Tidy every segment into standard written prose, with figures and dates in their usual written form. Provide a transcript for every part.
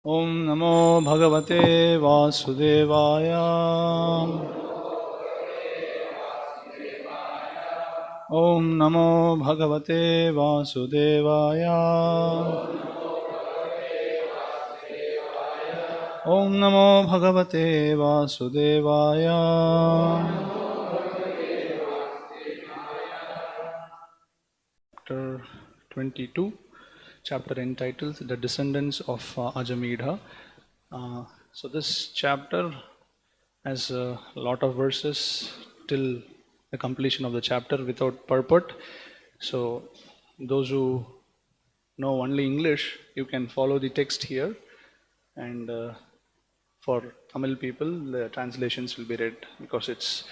Om Namo Bhagavate Vasudevaya. Om Namo Bhagavate Vasudevaya. Om Namo Bhagavate Vasudevaya. Chapter 22. Chapter entitled The Descendants of Ajamedha. So this chapter has a lot of verses till the completion of the chapter without purport. So those who know only English, you can follow the text here, and for Tamil people the translations will be read because it's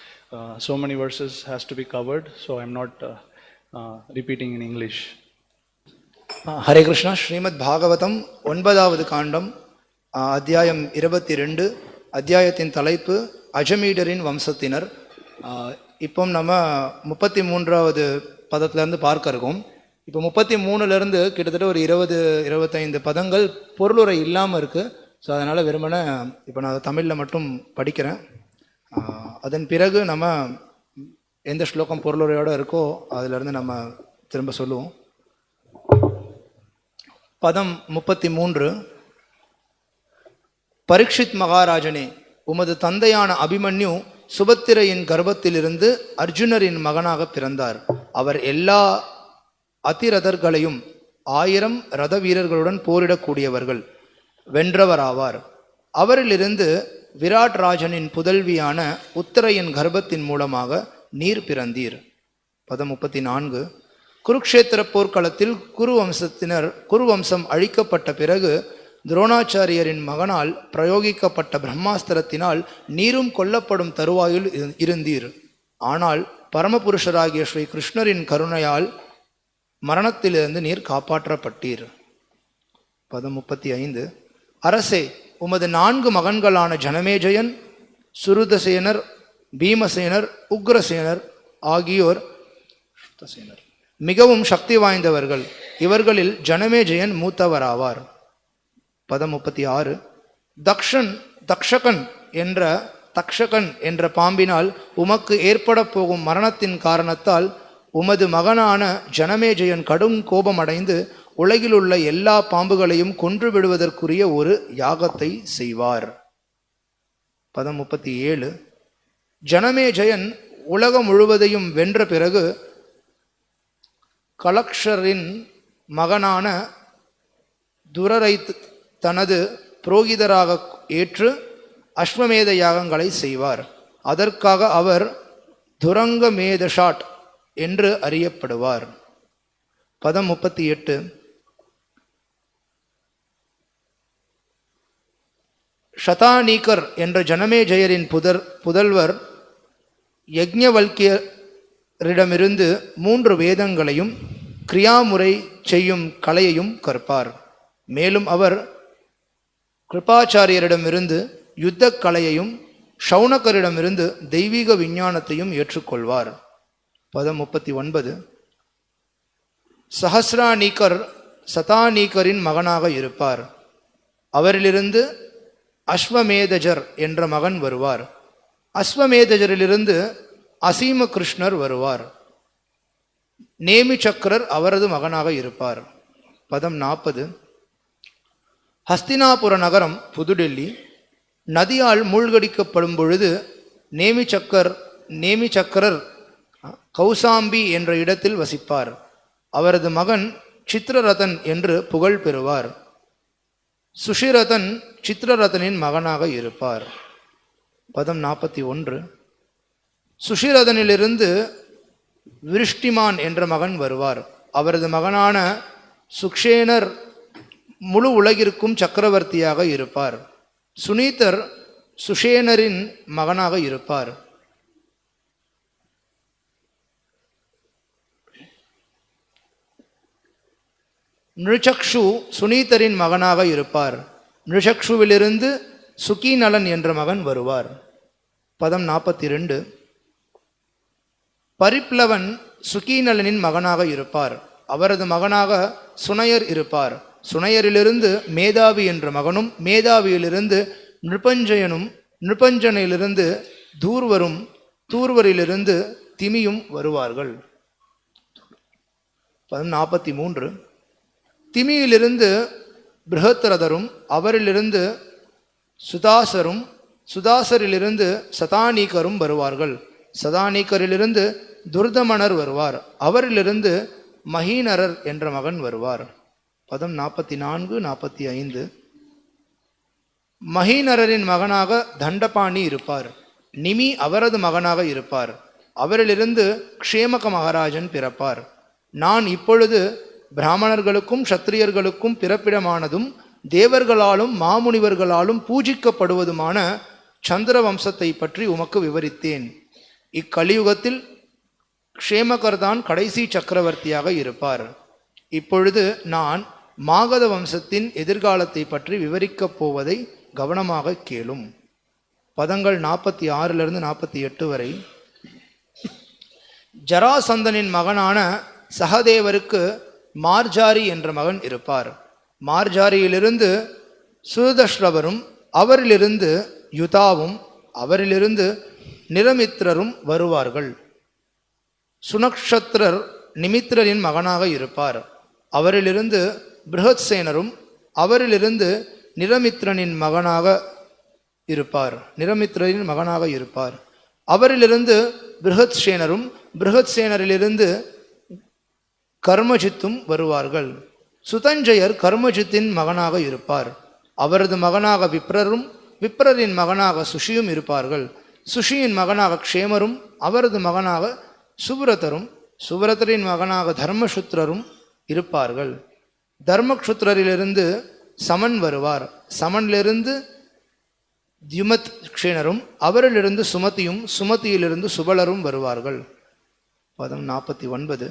so many verses has to be covered, so I'm not repeating in English. Hare Krishna. Srimad Bhagavatam 9வது காண்டம் அத்தியாயம் 22. அத்தியாயத்தின் தலைப்பு அஜமீடரின் வம்சத்தினர். இப்போ நம்ம 33வது பதத்திலேருந்து பார்க்க இருக்கோம். இப்போ 33லேருந்து கிட்டத்தட்ட ஒரு 20-25 பதங்கள் பொருளுரை இல்லாமல் இருக்குது. ஸோ அதனால் வெறுமனே இப்போ நான் தமிழில் மட்டும் படிக்கிறேன். அதன் பிறகு நம்ம எந்த ஸ்லோகம் பொருளுரையோடு இருக்கோ அதிலிருந்து நம்ம திரும்ப சொல்லுவோம். பதம் 33. பரீட்சித் மகாராஜனே, உமது தந்தையான அபிமன்யு சுபத்திரையின் கர்ப்பத்திலிருந்து அர்ஜுனரின் மகனாக பிறந்தார். அவர் எல்லா அதிரதர்களையும் 1000 ரத வீரர்களுடன் போரிடக்கூடியவர்கள் வென்றவராவார். அவரிலிருந்து விராட் ராஜனின் புதல்வியான உத்தரையின் கர்ப்பத்தின் மூலமாக நீர் பிறந்தீர். பதம் 34. குருக்ஷேத்திர போர்க்களத்தில் குருவம்சம் அழிக்கப்பட்ட பிறகு துரோணாச்சாரியரின் மகனால் பிரயோகிக்கப்பட்ட பிரம்மாஸ்திரத்தினால் நீரும் கொல்லப்படும் தருவாயில் இருந்தீர். ஆனால் பரமபுருஷராகிய ஸ்ரீ கிருஷ்ணரின் கருணையால் மரணத்திலிருந்து நீர் காப்பாற்றப்பட்டீர். பதம் 35. அரசே, உமது 4 மகன்களான ஜனமேஜயன், சுருதசேனர், பீமசேனர், உக்ரசேனர் ஆகியோர் மிகவும் சக்தி வாய்ந்தவர்கள். இவர்களில் ஜனமேஜயன் மூத்தவராவார். பதம் 36. தக்ஷகன் என்ற பாம்பினால் உமக்கு ஏற்பட போகும் மரணத்தின் காரணத்தால் உமது மகனான ஜனமேஜயன் கடும் கோபமடைந்து உலகிலுள்ள எல்லா பாம்புகளையும் கொன்று விடுவதற்குரிய ஒரு யாகத்தை செய்வார். பதம் 37. ஜனமேஜயன் உலகம் முழுவதையும் வென்ற பிறகு கலக்ஷரின் மகனான துரரை தனது புரோகிதராக ஏற்று அஸ்வமேத யாகங்களை செய்வார். அதற்காக அவர் துரங்கமேதஷாட் என்று அறியப்படுவார். பதம் 38. ஷதானீகர் என்ற ஜனமேஜயரின் புதல்வர் யக்ஞவல்கியரிடமிருந்து 3 வேதங்களையும் கிரியாமுறை செய்யும் கலையையும் கற்பார். மேலும் அவர் கிருபாச்சாரியரிடமிருந்து யுத்த கலையையும் ஷௌனகரிடமிருந்து தெய்வீக விஞ்ஞானத்தையும் ஏற்றுக்கொள்வார். பதம் 39. சஹஸ்ரானீகர் சதானீகரின் மகனாக இருப்பார். அவரிலிருந்து அஸ்வமேதஜர் என்ற மகன் வருவார். அஸ்வமேதஜரிலிருந்து அசீம கிருஷ்ணர் வருவார். நேமி சக்கரர் அவரது மகனாக இருப்பார். பதம் 40. ஹஸ்தினாபுர நகரம் புதுடெல்லி நதியால் மூழ்கடிக்கப்படும் பொழுது நேமி சக்கரர் கௌசாம்பி என்ற இடத்தில் வசிப்பார். அவரது மகன் சித்ரரதன் என்று புகழ் பெறுவார். சுஷிரதன் சித்ரரதனின் மகனாக இருப்பார். பதம் 41. சுஷிரதனிலிருந்து விருஷ்டிமான் என்ற மகன் வருவார். அவரது மகனான சுக்ஷேனர் முழு உலகிற்கும் சக்கரவர்த்தியாக இருப்பார். சுனீதர் சுஷேனரின் மகனாக இருப்பார். நிருச்சக்ஷு சுனீதரின் மகனாக இருப்பார். நிருச்சக்ஷுவிலிருந்து சுகீநலன் என்ற மகன் வருவார். பதம் 42. பரிப்ளவன் சுகீநலனின் மகனாக இருப்பார். அவரது மகனாக சுனயர் இருப்பார். சுனையரிலிருந்து மேதாவி என்ற மகனும், மேதாவியிலிருந்து நிருபஞ்சயனும், நிருபஞ்சனிலிருந்து தூர்வரும், தூர்வரிலிருந்து திமியும் வருவார்கள். 43. திமியிலிருந்து பிருஹத்ரதரும், அவரிலிருந்து சுதாசரும், சுதாசரிலிருந்து சதானீகரும் வருவார்கள். சதானீகரிலிருந்து துர்தமனர் வருவார், அவரிலிருந்து மஹீனரர் என்ற மகன் வருவார். 44, 45. மஹீனரரின் மகனாக தண்டபாணி இருப்பார், நிமி அவரது மகனாக இருப்பார், அவரிலிருந்து க்ஷேமக மகாராஜன் பிறப்பார். நான் இப்பொழுது பிராமணர்களுக்கும் சத்திரியர்களுக்கும் பிறப்பிடமானதும் தேவர்களாலும் மாமுனிவர்களாலும் பூஜிக்கப்படுவதுமான சந்திர வம்சத்தை பற்றி உமக்கு விவரித்தேன். இக்கலியுகத்தில் க்ஷேமகர்தான் கடைசி சக்கரவர்த்தியாக இருப்பார். இப்பொழுது நான் மாகத வம்சத்தின் எதிர்காலத்தை பற்றி விவரிக்கப் போவதை கவனமாக கேளும். பதங்கள் 46 48 வரை. ஜராசந்தனின் மகனான சகதேவருக்கு மார்ஜாரி என்ற மகன் இருப்பார். மார்ஜாரியிலிருந்து சுதஸ்ரவரும், அவரிலிருந்து யுதாவும், அவரிலிருந்து நிரமித்ரரும் வருவார்கள். சுனக்ஷத்ரர் நிமித்ரரின் மகனாக இருப்பார், அவரிலிருந்து பிருஹத்சேனரும், அவரிலிருந்து நிரமித்ரனின் மகனாக இருப்பார். அவரிலிருந்து பிருஹத்சேனரும், பிருஹத்சேனரிலிருந்து கர்மஜித்தும் வருவார்கள். சுதஞ்சயர் கர்மஜித்தின் மகனாக இருப்பார், அவரது மகனாக விப்ரரும், விப்ரரின் மகனாக சுஷியும் இருப்பார்கள். சுஷியின் மகனாக க்ஷேமரும், அவரது மகனாக சுப்ரதரும், சுப்ரதரின் மகனாக தர்மசுத்ரரும் இருப்பார்கள். தர்மக்ஷுத்ரரிலிருந்து சமன் வருவார், சமனிலிருந்து தியுமத் க்ஷேணரும், அவரிலிருந்து சுமதியும், சுமதியிலிருந்து சுபலரும் வருவார்கள். 49.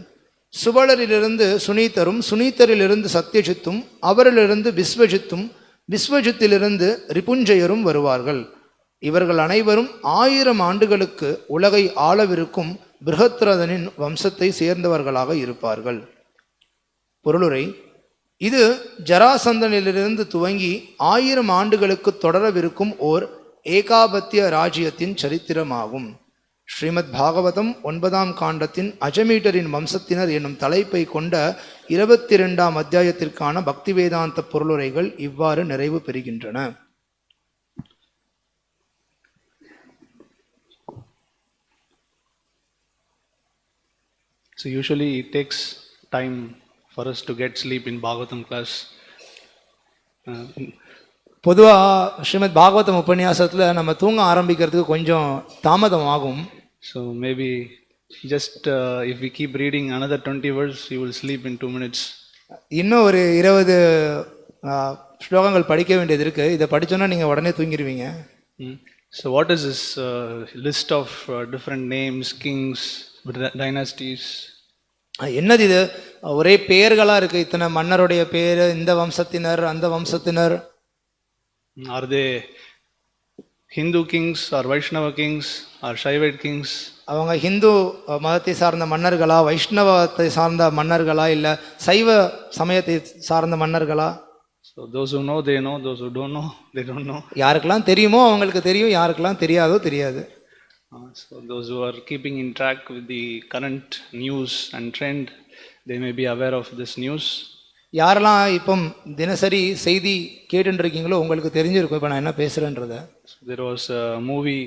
சுபலரிலிருந்து சுனீத்தரும், சுனீத்தரிலிருந்து சத்யஜித்தும், அவரிலிருந்து விஸ்வஜித்தும், விஸ்வஜித்திலிருந்து ரிபுஞ்சயரும் வருவார்கள். இவர்கள் அனைவரும் 1000 ஆண்டுகளுக்கு உலகை ஆளவிருக்கும் பிருஹத்ரதனின் வம்சத்தை சேர்ந்தவர்களாக இருப்பார்கள். பொருளுரை: இது ஜராசந்தனிலிருந்து துவங்கி 1000 ஆண்டுகளுக்கு தொடரவிருக்கும் ஓர் ஏகாபத்திய ராஜ்யத்தின் சரித்திரமாகும். ஸ்ரீமத் பாகவதம் 9ஆம் காண்டத்தின் அஜமீடரின் வம்சத்தினர் என்னும் தலைப்பை கொண்ட 22ஆம் அத்தியாயத்திற்கான பக்தி வேதாந்த பொருளுரைகள் இவ்வாறு நிறைவு பெறுகின்றன. So usually it takes time for us to get sleep in Bhagavatam class. பொதுவாக ஸ்ரீமத் பாகவதம் உபன்யாசத்தில் நம்ம தூங்க ஆரம்பிக்கிறதுக்கு கொஞ்சம் தாமதம் ஆகும். So maybe just if we keep reading another 20 words, you will sleep in 2 minutes. இன்னும் ஒரு 20 ஸ்லோகங்கள் படிக்க வேண்டியது இருக்குது. இதை படித்தோன்னா நீங்கள் உடனே தூங்கிடுவீங்க. So what is this list of different names, kings, dynasties? என்னது இது? ஒரே பெயர்களாக இருக்குது, இத்தனை மன்னருடைய பேர், இந்த வம்சத்தினர் அந்த வம்சத்தினர். Are they Hindu kings or Vaishnava kings or Shaivite kings? அவங்க ஹிந்து மதத்தை சார்ந்த மன்னர்களா, வைஷ்ணவத்தை சார்ந்த மன்னர்களா, இல்லை சைவ சமயத்தை சார்ந்த மன்னர்களா? So those who know, they know. Those who don't know, they don't know. யாருக்கெல்லாம் தெரியுமோ அவங்களுக்கு தெரியும், யாருக்கெல்லாம் தெரியாதோ தெரியாது. So those who are keeping in track with the current news and trend, they may be aware of this news. யாரெல்லாம் இப்போ தினசரி செய்தி கேட்டுருக்கீங்களோ உங்களுக்கு தெரிஞ்சிருக்கும் இப்போ நான் என்ன பேசுகிறேன்றத. There was a movie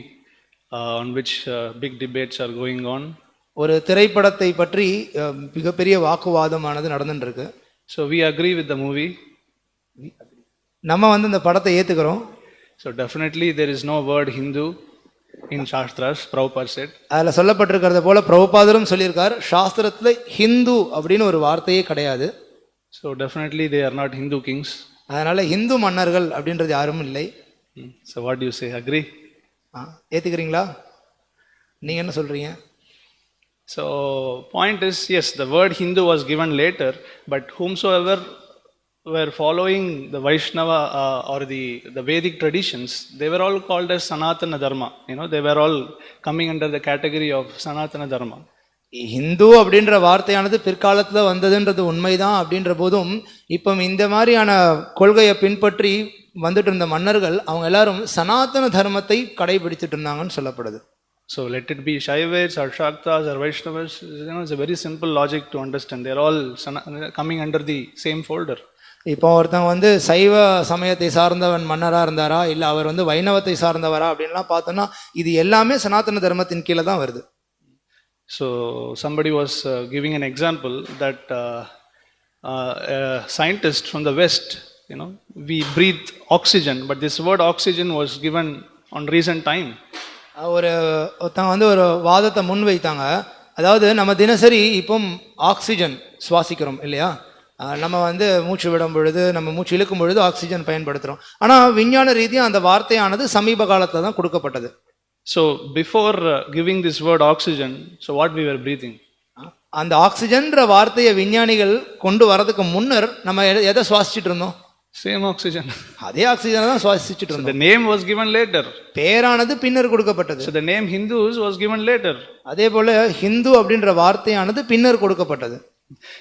on which big debates are going on. ஒரு திரைப்படத்தை பற்றி மிகப்பெரிய வாக்குவாதமானது நடந்துருக்கு. So we agree with the movie. நம்ம இந்த படத்தை ஏற்றுக்கிறோம். So definitely there is no word Hindu in Shastras, Prabhupada said. அதில் சொல்லப்பட்டிருக்கிறத போல பிரபுபாதரும் சொல்லியிருக்கார், சாஸ்திரத்தில் ஹிந்து அப்படின்னு ஒரு வார்த்தையே கிடையாது. So definitely they are not Hindu kings. அதனால ஹிந்து மன்னர்கள் அப்படின்றது யாரும் இல்லை. So what do you say? Agree? ஏற்றுக்கிறீங்களா? நீங்கள் என்ன சொல்கிறீங்க? So point is, yes, the word Hindu was given later, but whomsoever were following the Vaishnava or the Vedic traditions, they were all called as Sanatana Dharma. They were all coming under the category of Sanatana Dharma. Hindu அப்படின்ற வார்த்தையானது பிற்காலத்தில் வந்ததுன்றது உண்மைதான் அப்படின்ற போதும் இப்போ இந்த மாதிரியான கொள்கையை பின்பற்றி வந்துட்டு இருந்த மன்னர்கள் அவங்க எல்லாரும் சனாதன தர்மத்தை கடைபிடிச்சிட்டு இருந்தாங்கன்னு சொல்லப்படுது. So let it be Shaivites or Shaktas or Vaishnavas, it's a very simple logic to understand. They're all coming under the same folder. இப்போ ஒருத்தங்க சைவ சமயத்தை சார்ந்தவன் மன்னராக இருந்தாரா இல்லை அவர் வைணவத்தை சார்ந்தவரா அப்படின்லாம் பார்த்தோம்னா இது எல்லாமே சனாதன தர்மத்தின் கீழே தான் வருது. So somebody was giving an example that a scientist from the West, we breathe oxygen, but this word oxygen was given on recent time. ஒருத்தங்க ஒரு வாதத்தை முன் வைத்தாங்க. அதாவது நம்ம தினசரி இப்போ ஆக்சிஜன் சுவாசிக்கிறோம் இல்லையா, நம்ம மூச்சு விடும் பொழுது நம்ம மூச்சு இழுக்கும் பொழுது ஆக்சிஜன் பயன்படுத்துகிறோம். ஆனால் விஞ்ஞான ரீதியாக அந்த வார்த்தையானது சமீப காலத்தில் தான் கொடுக்கப்பட்டது. So before giving this word oxygen, so what we were breathing? அந்த ஆக்சிஜன்ற வார்த்தையை விஞ்ஞானிகள் கொண்டு வரதுக்கு முன்னர் நம்ம எதை சுவாசிச்சுட்டு இருந்தோம்? Same oxygen. அதே ஆக்சிஜனை தான் சுவாசிச்சுட்டு இருந்தோம். The name was given later. பேரானது பின்னர் கொடுக்கப்பட்டது. So the name Hindus was given later. அதே போல ஹிந்து அப்படின்ற வார்த்தையானது பின்னர் கொடுக்கப்பட்டது.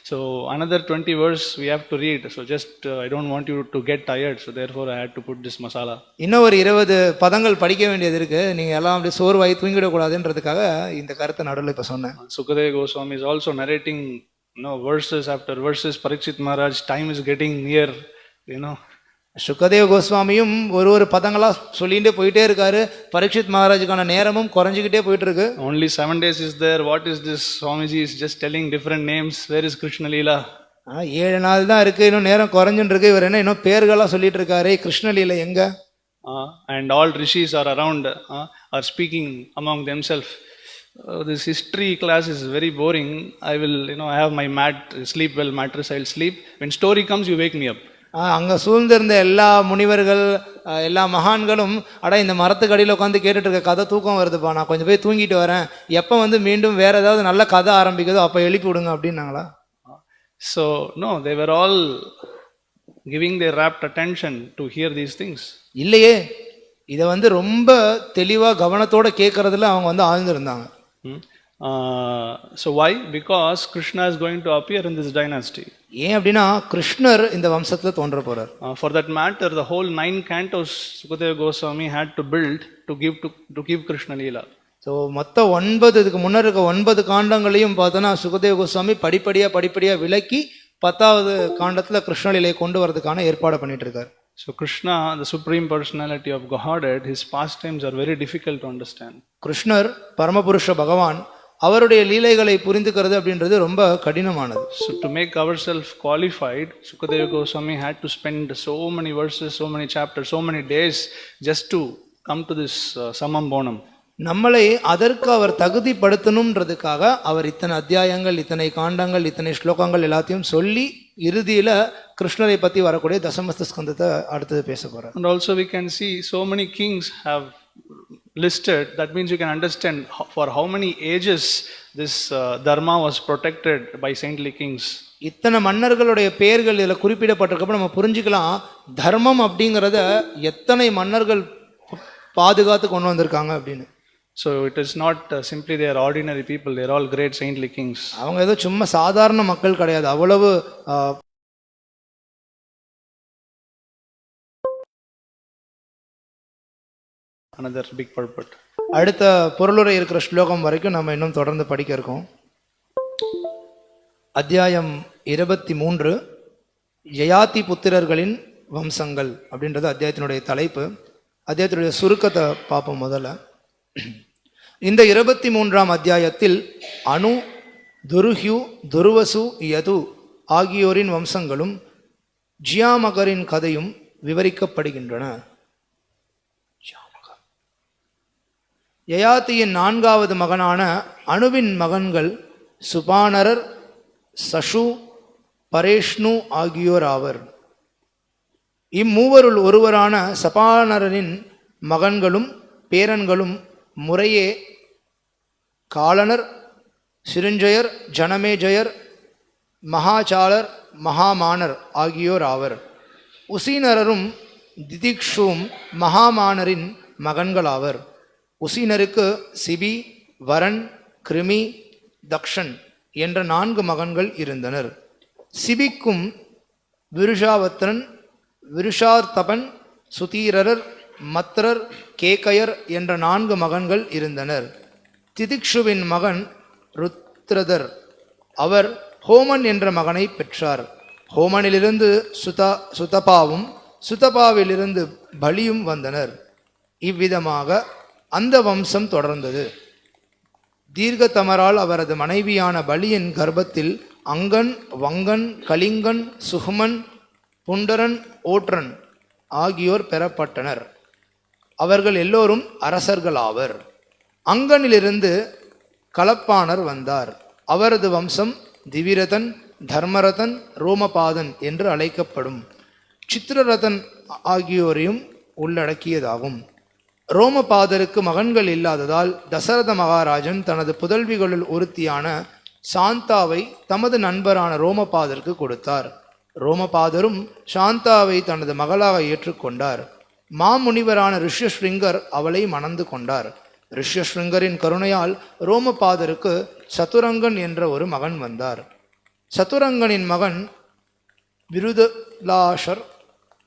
So another 20 verse we have to read. So just I don't want you to get tired. So therefore I had to put this masala. இன்னும் ஒரு 20 பதங்கள் படிக்க வேண்டியது இருக்கு. நீங்க எல்லாம் அப்படியே சோர்வாய் தூங்கிட கூடாதுன்றதுக்காக இந்த கருத்தை நடுவில் இப்ப சொன்னேன். Sukadeva Goswami is also narrating verses after verses. Parikshit Maharaj, time is getting near. Sukadeva கோஸ்வாமியும் ஒரு பதங்களா சொல்லிட்டே போயிட்டே இருக்காரு. பரீட்சித் மகாராஜுக்கான நேரமும் குறைஞ்சிக்கிட்டே போயிட்டு இருக்கு. Only 7 days is there. What is this? Swamiji is just telling different names. Where is Krishna Leela? 7 நாள் தான் இருக்கு, இன்னும் நேரம் குறைஞ்சுட்டு இருக்கு. இவர் என்ன இன்னும் பேர்களா சொல்லிட்டு இருக்காரு, கிருஷ்ண லீலை எங்க? And all rishis are around, are speaking among themselves. This history class is very boring. I will, I have my sleep well mattress. I'll sleep. When story comes, you wake me up. அங்கே சூழ்ந்திருந்த எல்லா முனிவர்கள் எல்லா மகான்களும் இந்த மரத்துக்கு அடியில் உட்காந்து கேட்டுட்டு இருக்க கதை தூக்கம் வருதுப்பா, நான் கொஞ்சம் போய் தூங்கிட்டு வரேன், எப்போ மீண்டும் வேற ஏதாவது நல்ல கதை ஆரம்பிக்குதோ அப்போ எழுப்பி விடுங்க அப்படின்னாங்களா? So no, they were all giving their rapt attention to hear these things. இல்லையே, இதை ரொம்ப தெளிவாக கவனத்தோட கேட்கறதுல அவங்க ஆழ்ந்திருந்தாங்க. So why? Because Krishna is going to appear in this dynasty. ஏன் அப்படின்னா கிருஷ்ணர் இந்த வம்சத்துல தோன்ற போறார். For that matter, the whole 9 cantos Sukadeva Goswami had to build to give Krishna Leela. So மொத்தம் 9 இதுக்கு முன்னர் இருக்க 9 காண்டங்களையும் பார்த்தோன்னா சுகதேவ கோஸ்வாமி படிப்படியா விலக்கி 10வது காண்டத்துல கிருஷ்ணலீலை கொண்டு வரதுக்கான ஏற்பாடு பண்ணிட்டு இருக்காரு. So Krishna, the supreme personality of Godhead, his pastimes are very difficult to understand. கிருஷ்ணர் பரமபுருஷ பகவான், அவருடைய லீலைகளை புரிந்துக்கிறது அப்படின்றது ரொம்ப கடினமானது. So to make ourselves qualified, Sukadeva Goswami had to spend so many verses, so many chapters, so many days just to come to this Samam Bonam. நம்மளை அதற்கு அவர் தகுதிப்படுத்தணும்ன்றதுக்காக அவர் இத்தனை அத்தியாயங்கள், இத்தனை காண்டங்கள், இத்தனை ஸ்லோகங்கள் எல்லாத்தையும் சொல்லி இறுதியில கிருஷ்ணரை பத்தி வரக்கூடிய தசமஸ்த ஸ்கந்தத்தை அடுத்தது பேச போறார். And also we can see so many kings have listed. That means you can understand for how many ages this dharma was protected by saintly kings. இத்தனை மன்னர்களுடைய பெயர்கள் இதில் குறிப்பிடப்பட்டிருக்கப்ப நம்ம புரிஞ்சுக்கலாம் தர்மம் அப்படிங்கிறத எத்தனை மன்னர்கள் பாதுகாத்து கொண்டு வந்திருக்காங்க அப்படின்னு. So it is not simply they are ordinary people, they are all great saintly kings. அவங்க ஏதோ சும்மா சாதாரண மக்கள் கிடையாது, அவ்வளவு another big purport. அடுத்த பொருளுரை இருக்கிற ஸ்லோகம் வரைக்கும் நம்ம இன்னும் தொடர்ந்து படிக்க இருக்கோம். அத்தியாயம் 23 யயாதி புத்திரர்களின் வம்சங்கள் அப்படின்றது அத்தியாயத்தினுடைய தலைப்பு. அத்தியாயத்தினுடைய சுருக்கத்தை பார்ப்போம். முதல்ல இந்த 23ஆம் அத்தியாயத்தில் அனு, துருஹ்யு, துருவசு, யது ஆகியோரின் வம்சங்களும் ஜியாமகரின் கதையும் விவரிக்கப்படுகின்றன. யயாதியின் 4வது மகனான அணுவின் மகன்கள் சுபானரர், சஷு, பரேஷ்ணு ஆகியோர் ஆவர். இம்மூவருள் ஒருவரான சபானரின் மகன்களும் பேரன்களும் முறையே காலனர், சிருஞ்சயர், ஜனமேஜயர், மகாசாலர், மகாமானர் ஆகியோர் ஆவர். உசீனரரும் திதிக்ஷுவும் மகாமானரின் மகன்களாவர். உசீனருக்கு சிபி, வரன், கிருமி, தக்ஷன் என்ற 4 மகன்கள் இருந்தனர். சிபிக்கும் விருஷாவத்ரன், விருஷார்த்தபன், சுதீரர், மத்ரர், கேகயர் என்ற 4 மகன்கள் இருந்தனர். திதிக்ஷுவின் மகன் ருத்ரதர். அவர் ஹோமன் என்ற மகனை பெற்றார். ஹோமனிலிருந்து சுதபாவும் சுதபாவிலிருந்து பலியும் வந்தனர். இவ்விதமாக அந்த வம்சம் தொடர்ந்தது. தீர்க்கதமரால் அவரது மனைவியான பலியின் கர்ப்பத்தில் அங்கன், வங்கன், கலிங்கன், சுகுமன், புண்டரன், ஓட்ரன் ஆகியோர் பெறப்பட்டனர். அவர்கள் எல்லோரும் அரசர்களாவர். அங்கனிலிருந்து கலப்பாணர் வந்தார். அவரது வம்சம் திவிரதன், தர்மரதன், ரோமபாதன் என்று அழைக்கப்படும். சித்திரரதன் ஆகியோரையும் உள்ளடக்கியதாகும். ரோமபாதருக்கு மகன்கள் இல்லாததால் தசரத மகாராஜன் தனது புதல்விகளுள் ஒருத்தியான சாந்தாவை தமது நண்பரான ரோமபாதருக்கு கொடுத்தார். ரோமபாதரும் சாந்தாவை தனது மகளாக ஏற்றுக்கொண்டார். மாமுனிவரான ரிஷ்யஸ்ருங்கர் அவளை மணந்து கொண்டார். ரிஷ்யஸ்ருங்கரின் கருணையால் ரோமபாதருக்கு சதுரங்கன் என்ற ஒரு மகன் வந்தார். சதுரங்கனின் மகன் விருதலாஷர்.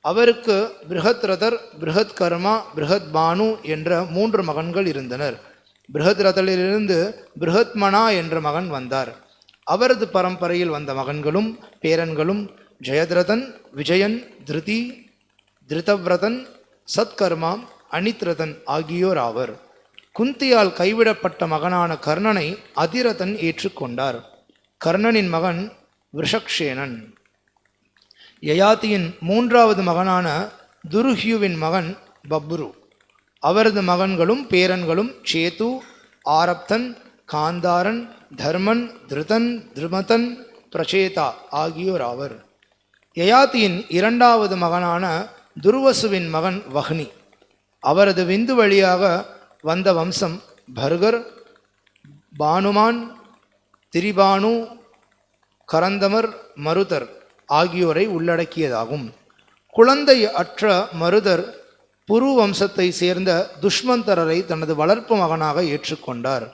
அவருக்கு பிருஹத்ரதர், பிருஹத்கர்மா, பிருஹத்பானு என்ற 3 மகன்கள் இருந்தனர். பிருஹத்ரதரிலிருந்து பிருஹத்மனா என்ற மகன் வந்தார். அவரது பரம்பரையில் வந்த மகன்களும் பேரன்களும் ஜெயத்ரதன், விஜயன், திருதி, திருதவ்ரதன், சத்கர்மா, அனித்ரதன் ஆகியோர் ஆவர். குந்தியால் கைவிடப்பட்ட மகனான கர்ணனை அதிரதன் ஏற்றுக்கொண்டார். கர்ணனின் மகன் விஷக்ஷேனன். யயாதியின் 3வது மகனான துருஹ்யுவின் மகன் பப்ரு. அவரது மகன்களும் பேரன்களும் சேது, ஆரப்தன், காந்தாரன், தர்மன், திருதன், திருமதன், பிரச்சேதா ஆகியோர் ஆவர். யயாதியின் 2வது மகனான துர்வசுவின் மகன் வஹ்னி. அவரது விந்து வழியாக வந்த வம்சம் பர்கர், பானுமான், திரிபானு, கரந்தமர், மருதர் ஆகியோரை உள்ளடக்கியதாகும். குழந்தை அற்ற மருதர் புரு வம்சத்தை சேர்ந்த துஷ்மந்தரரை தனது வளர்ப்பு மகனாக ஏற்றுக்கொண்டார்.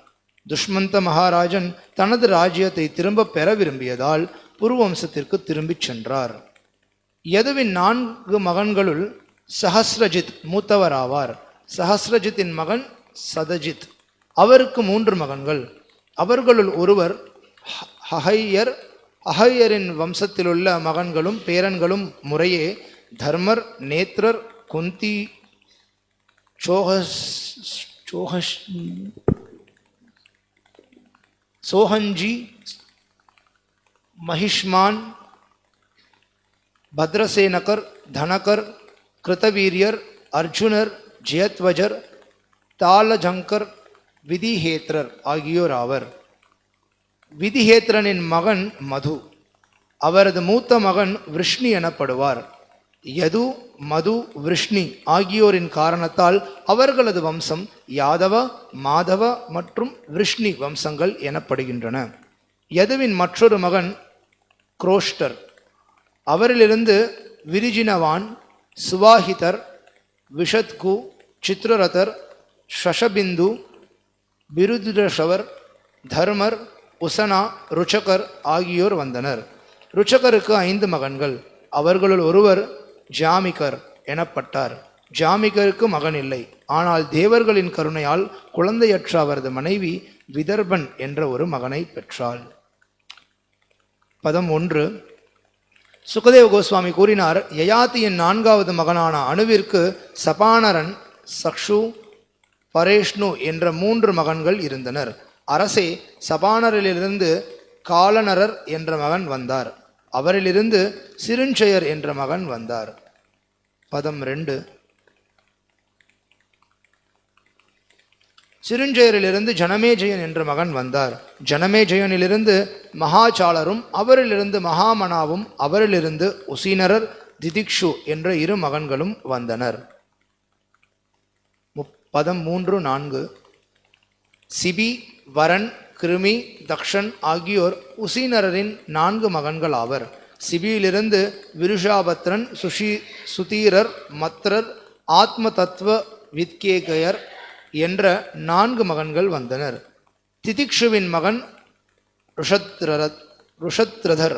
துஷ்மந்த மகாராஜன் தனது ராஜ்யத்தை திரும்ப பெற விரும்பியதால் புரு வம்சத்திற்கு திரும்பிச் சென்றார். யதுவின் 4 மகன்களுள் சஹஸ்ரஜித் மூத்தவராவார். சஹஸ்ரஜித்தின் மகன் சதஜித். அவருக்கு 3 மகன்கள். அவர்களுள் ஒருவர் ஹஹையர். அஹையரின் வம்சத்திலுள்ள மகன்களும் பேரன்களும் முறையே தர்மர், நேத்ரர், குந்தி, சோஹஞ்சி, மஹிஷ்மான், பத்ரசேனகர், தனகர், கிருதவீரியர், அர்ஜுனர், ஜெயத்வஜர், தாலஜங்கர், விதிஹேத்ரர் ஆகியோர் ஆவர். விதிஹேத்ரனின் மகன் மது. அவரது மூத்த மகன் விருஷ்ணி எனப்படுவார். யது, மது, விருஷ்ணி ஆகியோரின் காரணத்தால் அவர்களது வம்சம் யாதவ, மாதவ மற்றும் விருஷ்ணி வம்சங்கள் எனப்படுகின்றன. யதுவின் மற்றொரு மகன் குரோஷ்டர். அவரிலிருந்து விரிஜினவான், சுவாஹிதர், விஷத்கு, சித்ரரதர், ஷஷபிந்து, பிருதுரஷவர், தர்மர், உசனா, ருச்சகர் ஆகியோர் வந்தனர். ருச்சகருக்கு 5 மகன்கள். அவர்களுள் ஒருவர் ஜாமிகர் எனப்பட்டார். ஜாமிகருக்கு மகன் இல்லை. ஆனால் தேவர்களின் கருணையால் குழந்தையற்ற அவரது மனைவி விதர்பன் என்ற ஒரு மகனை பெற்றாள். பதம் 1. சுகதேவ கோஸ்வாமி கூறினார், யயாதியின் 4வது மகனான அணுவிற்கு சபானரன், சக்ஷு, பரேஷ்ணு என்ற 3 மகன்கள் இருந்தனர். அரசே, சபானரிலிருந்து காலனரர் என்ற மகன் வந்தார். அவரிலிருந்து சிருஞ்சயர் என்ற மகன் வந்தார். பதம் 2. சிருஞ்சயரிலிருந்து ஜனமேஜயன் என்ற மகன் வந்தார். ஜனமேஜயனிலிருந்து மகாசாலரும் அவரிலிருந்து மகாமனாவும் அவரிலிருந்து உசீனரர், திதிக்ஷு என்ற 2 மகன்களும் வந்தனர். பதம் 3, 4. சிபி, வரன், கிருமி, தக்ஷன் ஆகியோர் உசீனரின் 4 மகன்கள் ஆவர். சிபியிலிருந்து விருஷாபத்ரன், சுதீரர், மத்ரர், ஆத்ம தத்துவ வித்கேகயர் என்ற 4 மகன்கள் வந்தனர். திதிக்ஷுவின் மகன் ருஷத்ரதர்,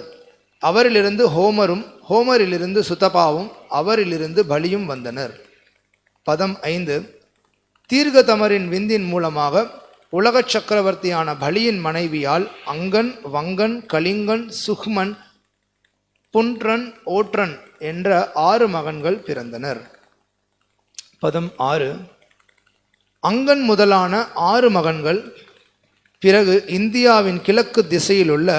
அவரிலிருந்து ஹோமரும், ஹோமரிலிருந்து சுதபாவும், அவரிலிருந்து பலியும் வந்தனர். பதம் 5. தீர்க்கதமரின் விந்தின் மூலமாக உலகச் சக்கரவர்த்தியான பலியின் மனைவியால் அங்கன், வங்கன், கலிங்கன், சுக்மன், புன்றன், ஓற்றன் என்ற 6 மகன்கள் பிறந்தனர். பதம் 6. அங்கன் முதலான 6 மகன்கள் பிறகு இந்தியாவின் கிழக்கு திசையில் உள்ள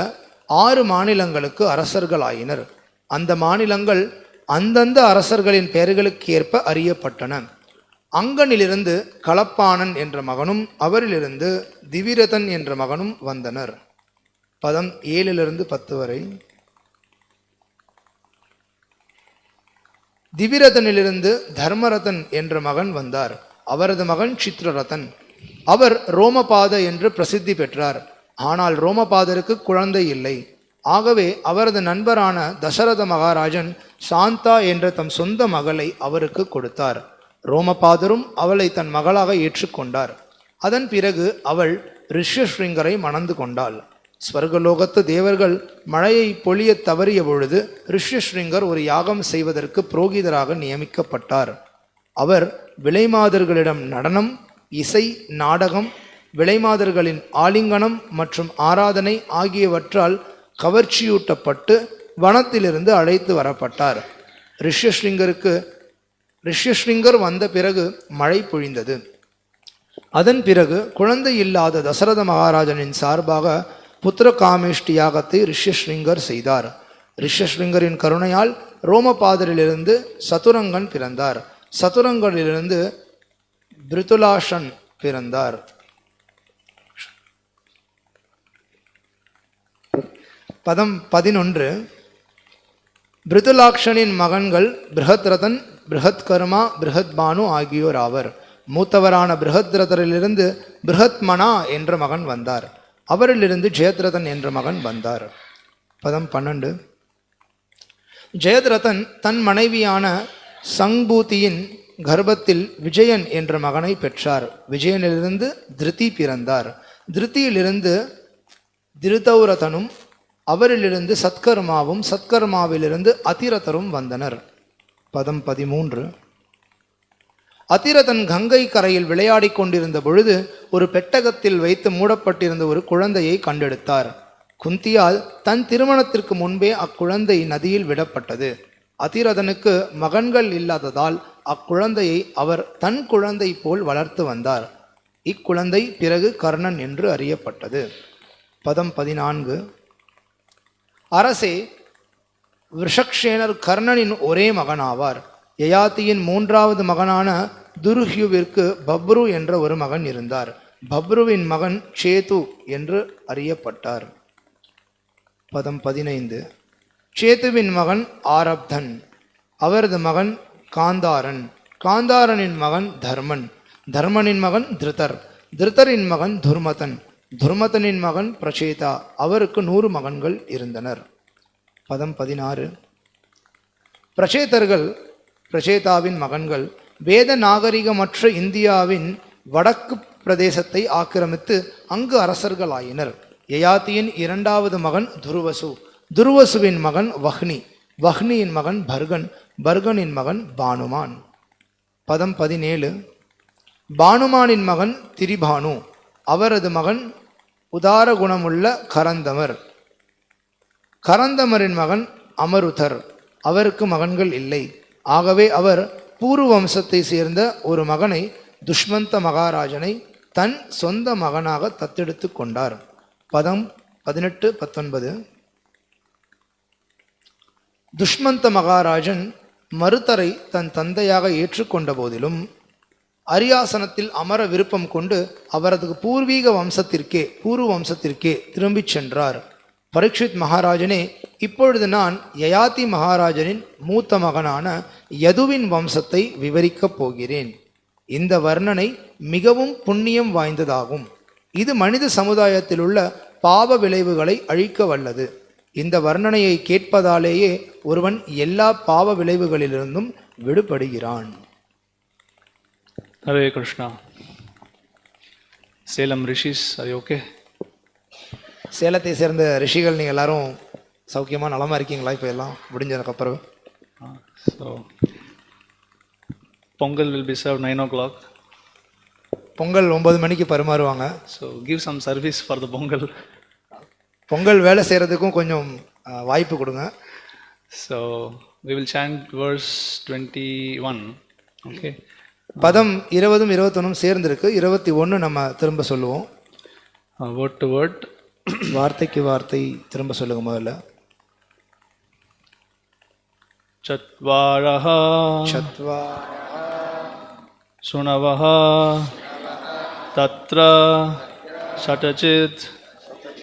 6 மாநிலங்களுக்கு அரசர்களாயினர். அந்த மாநிலங்கள் அந்தந்த அரசர்களின் பெயர்களுக்கு ஏற்ப அறியப்பட்டன. அங்கனிலிருந்து கலப்பாணன் என்ற மகனும், அவரிலிருந்து திவிரதன் என்ற மகனும் வந்தனர். பதம் 7 10 வரை. திவிரதனிலிருந்து தர்மரதன் என்ற மகன் வந்தார். அவரது மகன் சித்ரரதன். அவர் ரோமபாத என்று பிரசித்தி பெற்றார். ஆனால் ரோமபாதருக்கு குழந்தை இல்லை. ஆகவே அவரது நண்பரான தசரத மகாராஜன் சாந்தா என்ற தம் சொந்த மகளை அவருக்கு கொடுத்தார். ரோமபாதரும் அவளை தன் மகளாக ஏற்றுக்கொண்டார். அதன் பிறகு அவள் ரிஷ்யஸ்ருங்கரை மணந்து கொண்டாள். ஸ்வர்கலோகத்து தேவர்கள் மழையை பொழிய தவறிய பொழுது ரிஷ்யஸ்ருங்கர் ஒரு யாகம் செய்வதற்கு புரோகிதராக நியமிக்கப்பட்டார். அவர் விலைமாதர்களிடம் நடனம், இசை, நாடகம், விலைமாதர்களின் ஆலிங்கனம் மற்றும் ஆராதனை ஆகியவற்றால் கவர்ச்சியூட்டப்பட்டு வனத்திலிருந்து அழைத்து வரப்பட்டார். ரிஷ்யஸ்ருங்கர் வந்த பிறகு மழை பொழிந்தது. அதன் பிறகு குழந்தை இல்லாத தசரத மகாராஜனின் சார்பாக புத்திர காமேஷ்டி யாகத்தை ரிஷ்யஸ்ருங்கர் செய்தார். ரிஷ்யஸ்ருங்கரின் கருணையால் ரோமபாதரிலிருந்து சதுரங்கன் பிறந்தார். சதுரங்கனிலிருந்து பிருதுலாஷன் பிறந்தார். பதம் 11. பிருதுலாக்ஷனின் மகன்கள் பிருஹத்ரதன், பிருஹத்கர்மா, பிருஹத்பானு ஆகியோர் ஆவர். மூத்தவரான பிருஹத்ரதரிலிருந்து பிருஹத்மனா என்ற மகன் வந்தார். அவரிலிருந்து ஜெயத்ரதன் என்ற மகன் வந்தார். பதம் 12. ஜெயத்ரதன் தன் மனைவியான சங்பூதியின் கர்ப்பத்தில் விஜயன் என்ற மகனை பெற்றார். விஜயனிலிருந்து திருதி பிறந்தார். திருத்தியிலிருந்து திருதௌரதனும், அவரிலிருந்து சத்கர்மாவும், சத்கர்மாவிலிருந்து அதிரதரும் வந்தனர். பதம் 13. அதிரதன் கங்கை கரையில் விளையாடிக் கொண்டிருந்த பொழுது ஒரு பெட்டகத்தில் வைத்து மூடப்பட்டிருந்த ஒரு குழந்தையை கண்டெடுத்தார். குந்தியால் தன் திருமணத்திற்கு முன்பே அக்குழந்தை நதியில் விடப்பட்டது. அதிரதனுக்கு மகன்கள் இல்லாததால் அக்குழந்தையை அவர் தன் குழந்தை போல் வளர்த்து வந்தார். இக்குழந்தை பிறகு கர்ணன் என்று அறியப்பட்டது. பதம் 14. அரசே, விஷக்ஷேனர் கர்ணனின் ஒரே மகனாவார். யயாதியின் 3வது மகனான துருஹ்யுவிற்கு பப்ரு என்ற ஒரு மகன் இருந்தார். பப்ருவின் மகன் சேது என்று அறியப்பட்டார். பதம் 15. சேதுவின் மகன் ஆரப்தன், அவரது மகன் காந்தாரன், காந்தாரனின் மகன் தர்மன், தர்மனின் மகன் திருதர், திருதரின் மகன் துர்மதன், துர்மதனின் மகன் பிரச்சேதா, அவருக்கு 100 மகன்கள் இருந்தனர். பதம் 16. பிரச்சேதாவின் மகன்கள் வேத நாகரிகமற்ற இந்தியாவின் வடக்கு பிரதேசத்தை ஆக்கிரமித்து அங்கு அரசர்களாயினர். யயாதியின் 2வது மகன் துருவசு, துருவசுவின் மகன் வஹ்னி, வஹ்னியின் மகன் பர்கன், பர்கனின் மகன் பானுமான். பதம் 17. பானுமானின் மகன் திரிபானு, அவரது மகன் உதார குணமுள்ள கரந்தமர், கரந்தமரின் மகன் அமருதர், அவருக்கு மகன்கள் இல்லை. ஆகவே அவர் பூர்வ வம்சத்தை சேர்ந்த ஒரு மகனை, துஷ்மந்த மகாராஜனை தன் சொந்த மகனாக தத்தெடுத்து கொண்டார். பதம் 18 19. துஷ்மந்த மகாராஜன் மருதரை தன் தந்தையாக ஏற்றுக்கொண்ட போதிலும் அரியாசனத்தில் அமர விருப்பம் கொண்டு அவரது பூர்வ வம்சத்திற்கே திரும்பிச் சென்றார். பரீட்சித் மகாராஜனே, இப்பொழுது நான் யயாதி மகாராஜனின் மூத்த மகனான யதுவின் வம்சத்தை விவரிக்கப் போகிறேன். இந்த வர்ணனை மிகவும் புண்ணியம் வாய்ந்ததாகும். இது மனித சமுதாயத்தில் உள்ள பாவ விளைவுகளை அழிக்க வல்லது. இந்த வர்ணனையை கேட்பதாலேயே ஒருவன் எல்லா பாவ விளைவுகளிலிருந்தும் விடுபடுகிறான். Hare Krishna. Salem Rishis, are you okay? சேலத்தை சேர்ந்த ரிஷிகள் நீங்கள் எல்லாரும் சௌக்கியமாக நலமாக இருக்கீங்களா? இப்போ எல்லாம் முடிஞ்சதுக்கப்புறம் So, Pongal will be served 9 o'clock. Pongal 9 மணிக்கு பரிமாறுவாங்க. So, give some service for the Pongal. Pongal வேலை செய்கிறதுக்கும் கொஞ்சம் வாய்ப்பு கொடுங்க. So, we will chant verse 21. Okay. பதம் 20 21 சேர்ந்திருக்கு. 21 நம்ம திரும்ப சொல்லுவோம். Word to word. வார்த்தைக்கு வார்த்தை திரும்ப சொல்லுங்க முதல்ல. Chattvaraha Sunavaha Tatra Satachit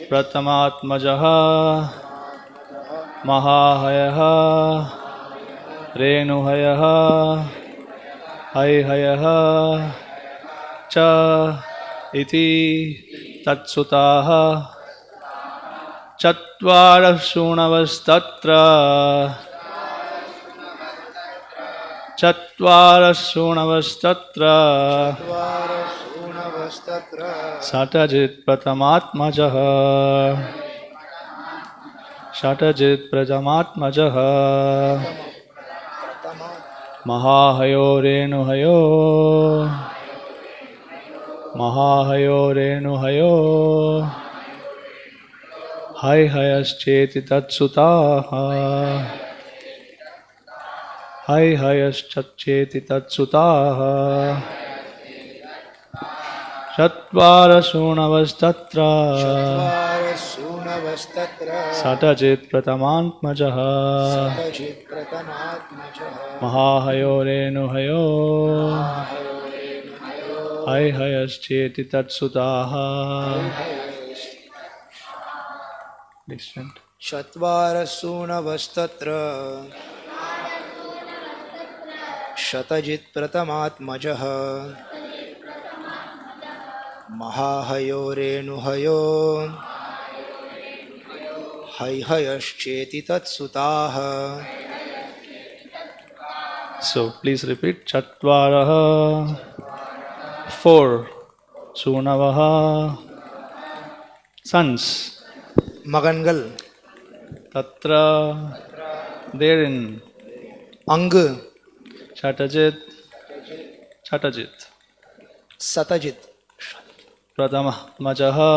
Pratamatmajaha Mahahayaha Renuhayaha Haihayaha Cha Iti Tatsutaha Chatvara Sunavastatra Chatvara Sunavastatra Satajit Pratamatmajaha Satajit Pratamatmajaha Mahahayo Renuhayo Mahahayo Renuhayo Haihayascheti Tatsutaha Haihayascheti Tatsutaha Chatvara Sunavastatra Satajit Pratamantmajaha Mahahayo Renuhayo Haihayascheti Tatsutaha. Chatvara Sunavastatra Satajit Pratamatmajaha Mahahayo Renuhayo Haihayascheti Tatsutaha. So please repeat. Chatvaraha 4 Sunavaha sons. மகன்கள். Tatra therein. அங்கு. Satajit Satajit Pratama Majaha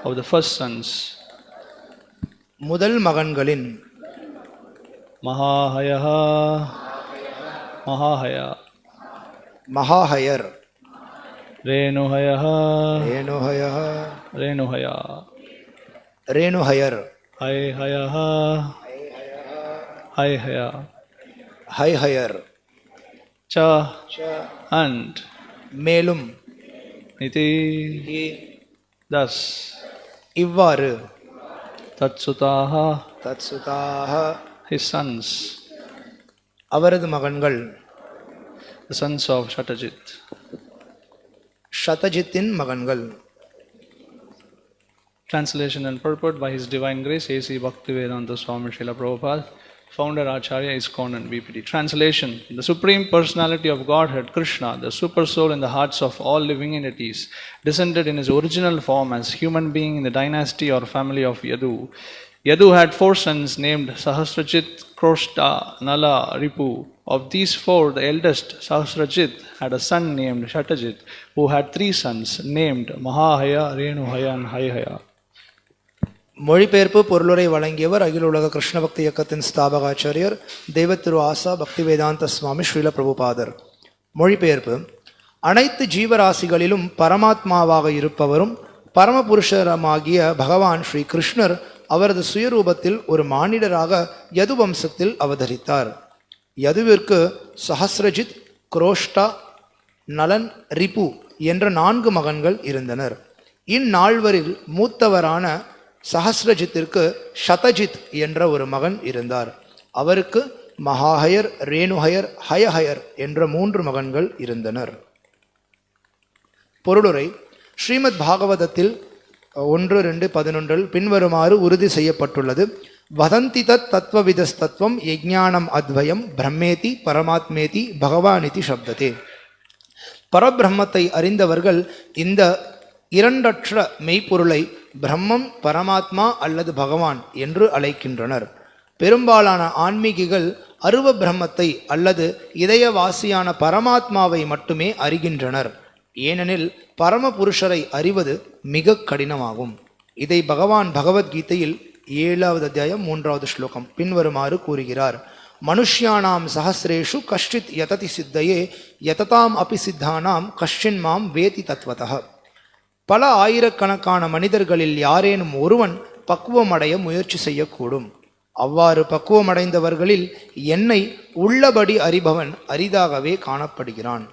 of the first sons. முதல் மகன்களின். Mahahayaha Mahahaya Mahahayar Renuhayaha Renuhaya Renuhaya Renuhayar Haihayaha Haihaya Haihayar Cha and மேலும் Iti thus இவ்வாறு Tatsutaha Tatsutaha his sons, அவரது மகன்கள். the sons of Satajit. Satajittin மகன்கள். Translation and purport by His Divine Grace A.C. Bhaktivedanta Swami Srila Prabhupada, Founder Acharya ISKCON and BPD. Translation: The Supreme Personality of Godhead, Krishna, the Super Soul in the hearts of all living entities, descended in his original form as human being in the dynasty or family of Yadu. Yadu had 4 sons named Sahasrajit, Kroshta, Nala, Ripu. Of these 4, the eldest, Sahasrajit, had a son named Satajit, who had 3 sons named Mahahaya, Renuhaya and Haihaya. மொழிபெயர்ப்பு பொருளுரை வழங்கியவர் அகில உலக கிருஷ்ண பக்தி இயக்கத்தின் ஸ்தாபகாச்சாரியர் தெய்வ திரு ஆசா பக்தி வேதாந்த சுவாமி ஸ்ரீல பிரபுபாதர். மொழிபெயர்ப்பு: அனைத்து ஜீவராசிகளிலும் பரமாத்மாவாக இருப்பவரும் பரமபுருஷரமாகிய பகவான் ஸ்ரீ கிருஷ்ணர் அவரது சுயரூபத்தில் ஒரு மானிடராக யது வம்சத்தில் அவதரித்தார். யதுவிற்கு சஹஸ்ரஜித், குரோஷ்டா, நலன், ரிபு என்ற 4 மகன்கள் இருந்தனர். இந்நால்வரில் மூத்தவரான சஹஸ்ரஜித்திற்கு சதஜித் என்ற ஒரு மகன் இருந்தார். அவருக்கு மகாஹயர், ரேணுஹயர், ஹயஹயர் என்ற 3 மகன்கள் இருந்தனர். பொருளுரை: ஸ்ரீமத் பாகவதத்தில் 1.2.11 பின்வருமாறு உறுதி செய்யப்பட்டுள்ளது. வதந்தி தத் தத்வவிதஸ்தத்வம் யஜ்ஞானம் அத்வயம் பிரம்மேதி பரமாத்மேதி பகவானிதி சப்ததே. பரபிரம்மத்தை அறிந்தவர்கள் இந்த இரண்டற்ற மெய்ப்பொருளை பிரம்மம், பரமாத்மா அல்லது பகவான் என்று அழைக்கின்றனர். பெரும்பாலான ஆன்மீகிகள் அருவ பிரம்மத்தை அல்லது இதயவாசியான பரமாத்மாவை மட்டுமே அறிகின்றனர். ஏனெனில் பரம புருஷரை அறிவது மிக கடினமாகும். இதை பகவான் பகவத்கீதையில் 7வது அத்தியாயம் 3வது ஸ்லோகம் பின்வருமாறு கூறுகிறார். மனுஷ்யானாம் சஹசிரேஷு கஷ்டித் யததி சித்தையே யததாம் அபி சித்தானாம் கஷ்டின் மாம் வேதி தத்வதः. பல ஆயிரக்கணக்கான மனிதர்களில் யாரேனும் ஒருவன் பக்குவமடைய முயற்சி செய்யக்கூடும். அவ்வாறு பக்குவமடைந்தவர்களில் என்னை உள்ளபடி அறிபவன் அரிதாகவே காணப்படுகிறான்.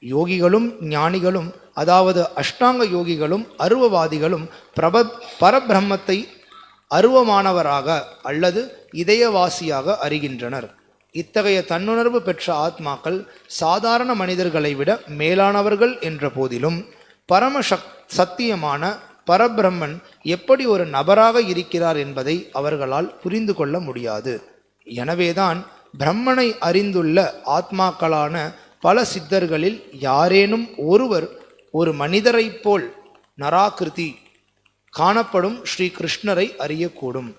யோகிகளும் ஞானிகளும், அதாவது அஷ்டாங்க யோகிகளும் அருவவாதிகளும் பரபிரம்மத்தை அருவமானவராக அல்லது இதயவாசியாக அறிகின்றனர். இத்தகைய தன்னுணர்வு பெற்ற ஆத்மாக்கள் சாதாரண மனிதர்களை விட மேலானவர்கள் என்ற போதிலும் பரம சத்தியமான பரபிரம்மன் எப்படி ஒரு நபராக இருக்கிறார் என்பதை அவர்களால் புரிந்து கொள்ள முடியாது. எனவேதான் பிரம்மனை அறிந்துள்ள ஆத்மாக்களான பல சித்தர்களில் யாரேனும் ஒருவர் ஒரு மனிதரைப் போல் நராகிருதி காணப்படும் ஸ்ரீ கிருஷ்ணரை அறியக்கூடும்.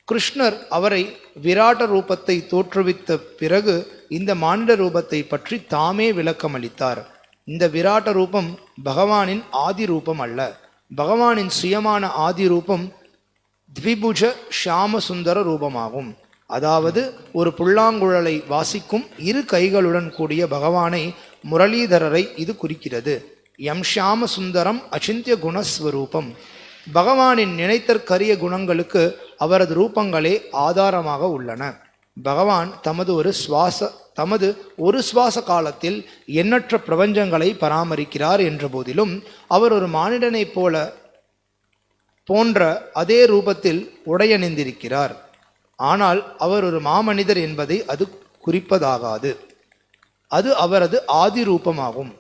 கிருஷ்ணர் அவரை விராட்ட ரூபத்தை தோற்றுவித்த பிறகு இந்த மானிட ரூபத்தை பற்றி தாமே விளக்கமளித்தார். இந்த விராட்ட ரூபம் பகவானின் ஆதி ரூபம் அல்ல. பகவானின் சுயமான ஆதி ரூபம் த்விபுஜ ஷியாம சுந்தர ரூபமாகும். அதாவது ஒரு புல்லாங்குழலை வாசிக்கும் இரு கைகளுடன் கூடிய பகவானை, முரளிதரரை இது குறிக்கிறது. எம் ஷியாம சுந்தரம் அச்சிந்திய குணஸ்வரூபம். பகவானின் நினைத்தற்கரிய குணங்களுக்கு அவரது ரூபங்களே ஆதாரமாக உள்ளன. பகவான் தமது ஒரு சுவாச காலத்தில் எண்ணற்ற பிரபஞ்சங்களை பராமரிக்கிறார் என்ற போதிலும் அவர் ஒரு மானிடனை போன்ற அதே ரூபத்தில் உடையணிந்திருக்கிறார். ஆனால் அவர் ஒரு மாமனிதர் என்பதை அது குறிப்பதாகாது. அது அவரது ஆதி ரூபமாகும்.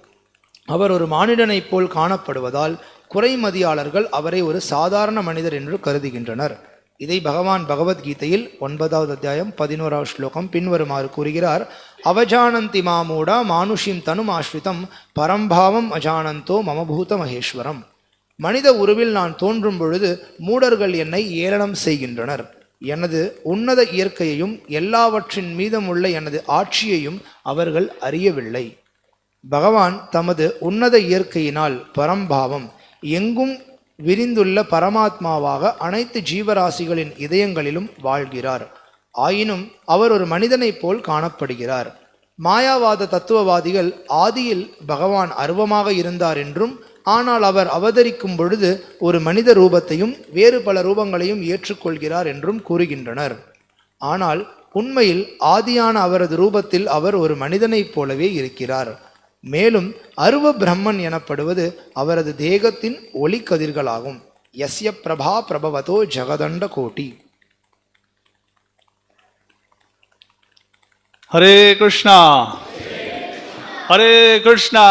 அவர் ஒரு மானிடனைப் போல் காணப்படுவதால் குறைமதியாளர்கள் அவரை ஒரு சாதாரண மனிதர் என்று கருதுகின்றனர். இதை பகவான் பகவத்கீதையில் 9வது அத்தியாயம் 11வது ஸ்லோகம் பின்வருமாறு கூறுகிறார். அவஜானந்தி மாமூடா மானுஷிம் தனும் ஆஸ்ரிதம் பரம்பாவம் அஜானந்தோ மமபூத மகேஸ்வரம். மனித உருவில் நான் தோன்றும் பொழுது மூடர்கள் என்னை ஏளனம் செய்கின்றனர். எனது உன்னத இயற்கையையும் எல்லாவற்றின் மீதமுள்ள எனது ஆட்சியையும் அவர்கள் அறியவில்லை. பகவான் தமது உன்னத இயற்கையினால் பரம்பாவம், எங்கும் விரிந்துள்ள பரமாத்மாவாக அனைத்து ஜீவராசிகளின் இதயங்களிலும் வாழ்கிறார். ஆயினும் அவர் ஒரு மனிதனைப் போல் காணப்படுகிறார். மாயாவாத தத்துவவாதிகள் ஆதியில் பகவான் அருவமாக இருந்தார் என்றும், ஆனால் அவர் அவதரிக்கும் பொழுது ஒரு மனித ரூபத்தையும் வேறு பல ரூபங்களையும் ஏற்றுக்கொள்கிறார் என்றும் கூறுகின்றனர். ஆனால் உண்மையில் ஆதியான அவரது ரூபத்தில் அவர் ஒரு மனிதனைப் போலவே இருக்கிறார். மேலும் அருவ பிரம்மன் எனப்படுவது அவரது தேகத்தின் ஒளி கதிர்களாகும். யஸ்ய பிரபா பிரபவதோ ஜகதண்ட கோட்டி. Hare Krishna Hare Krishna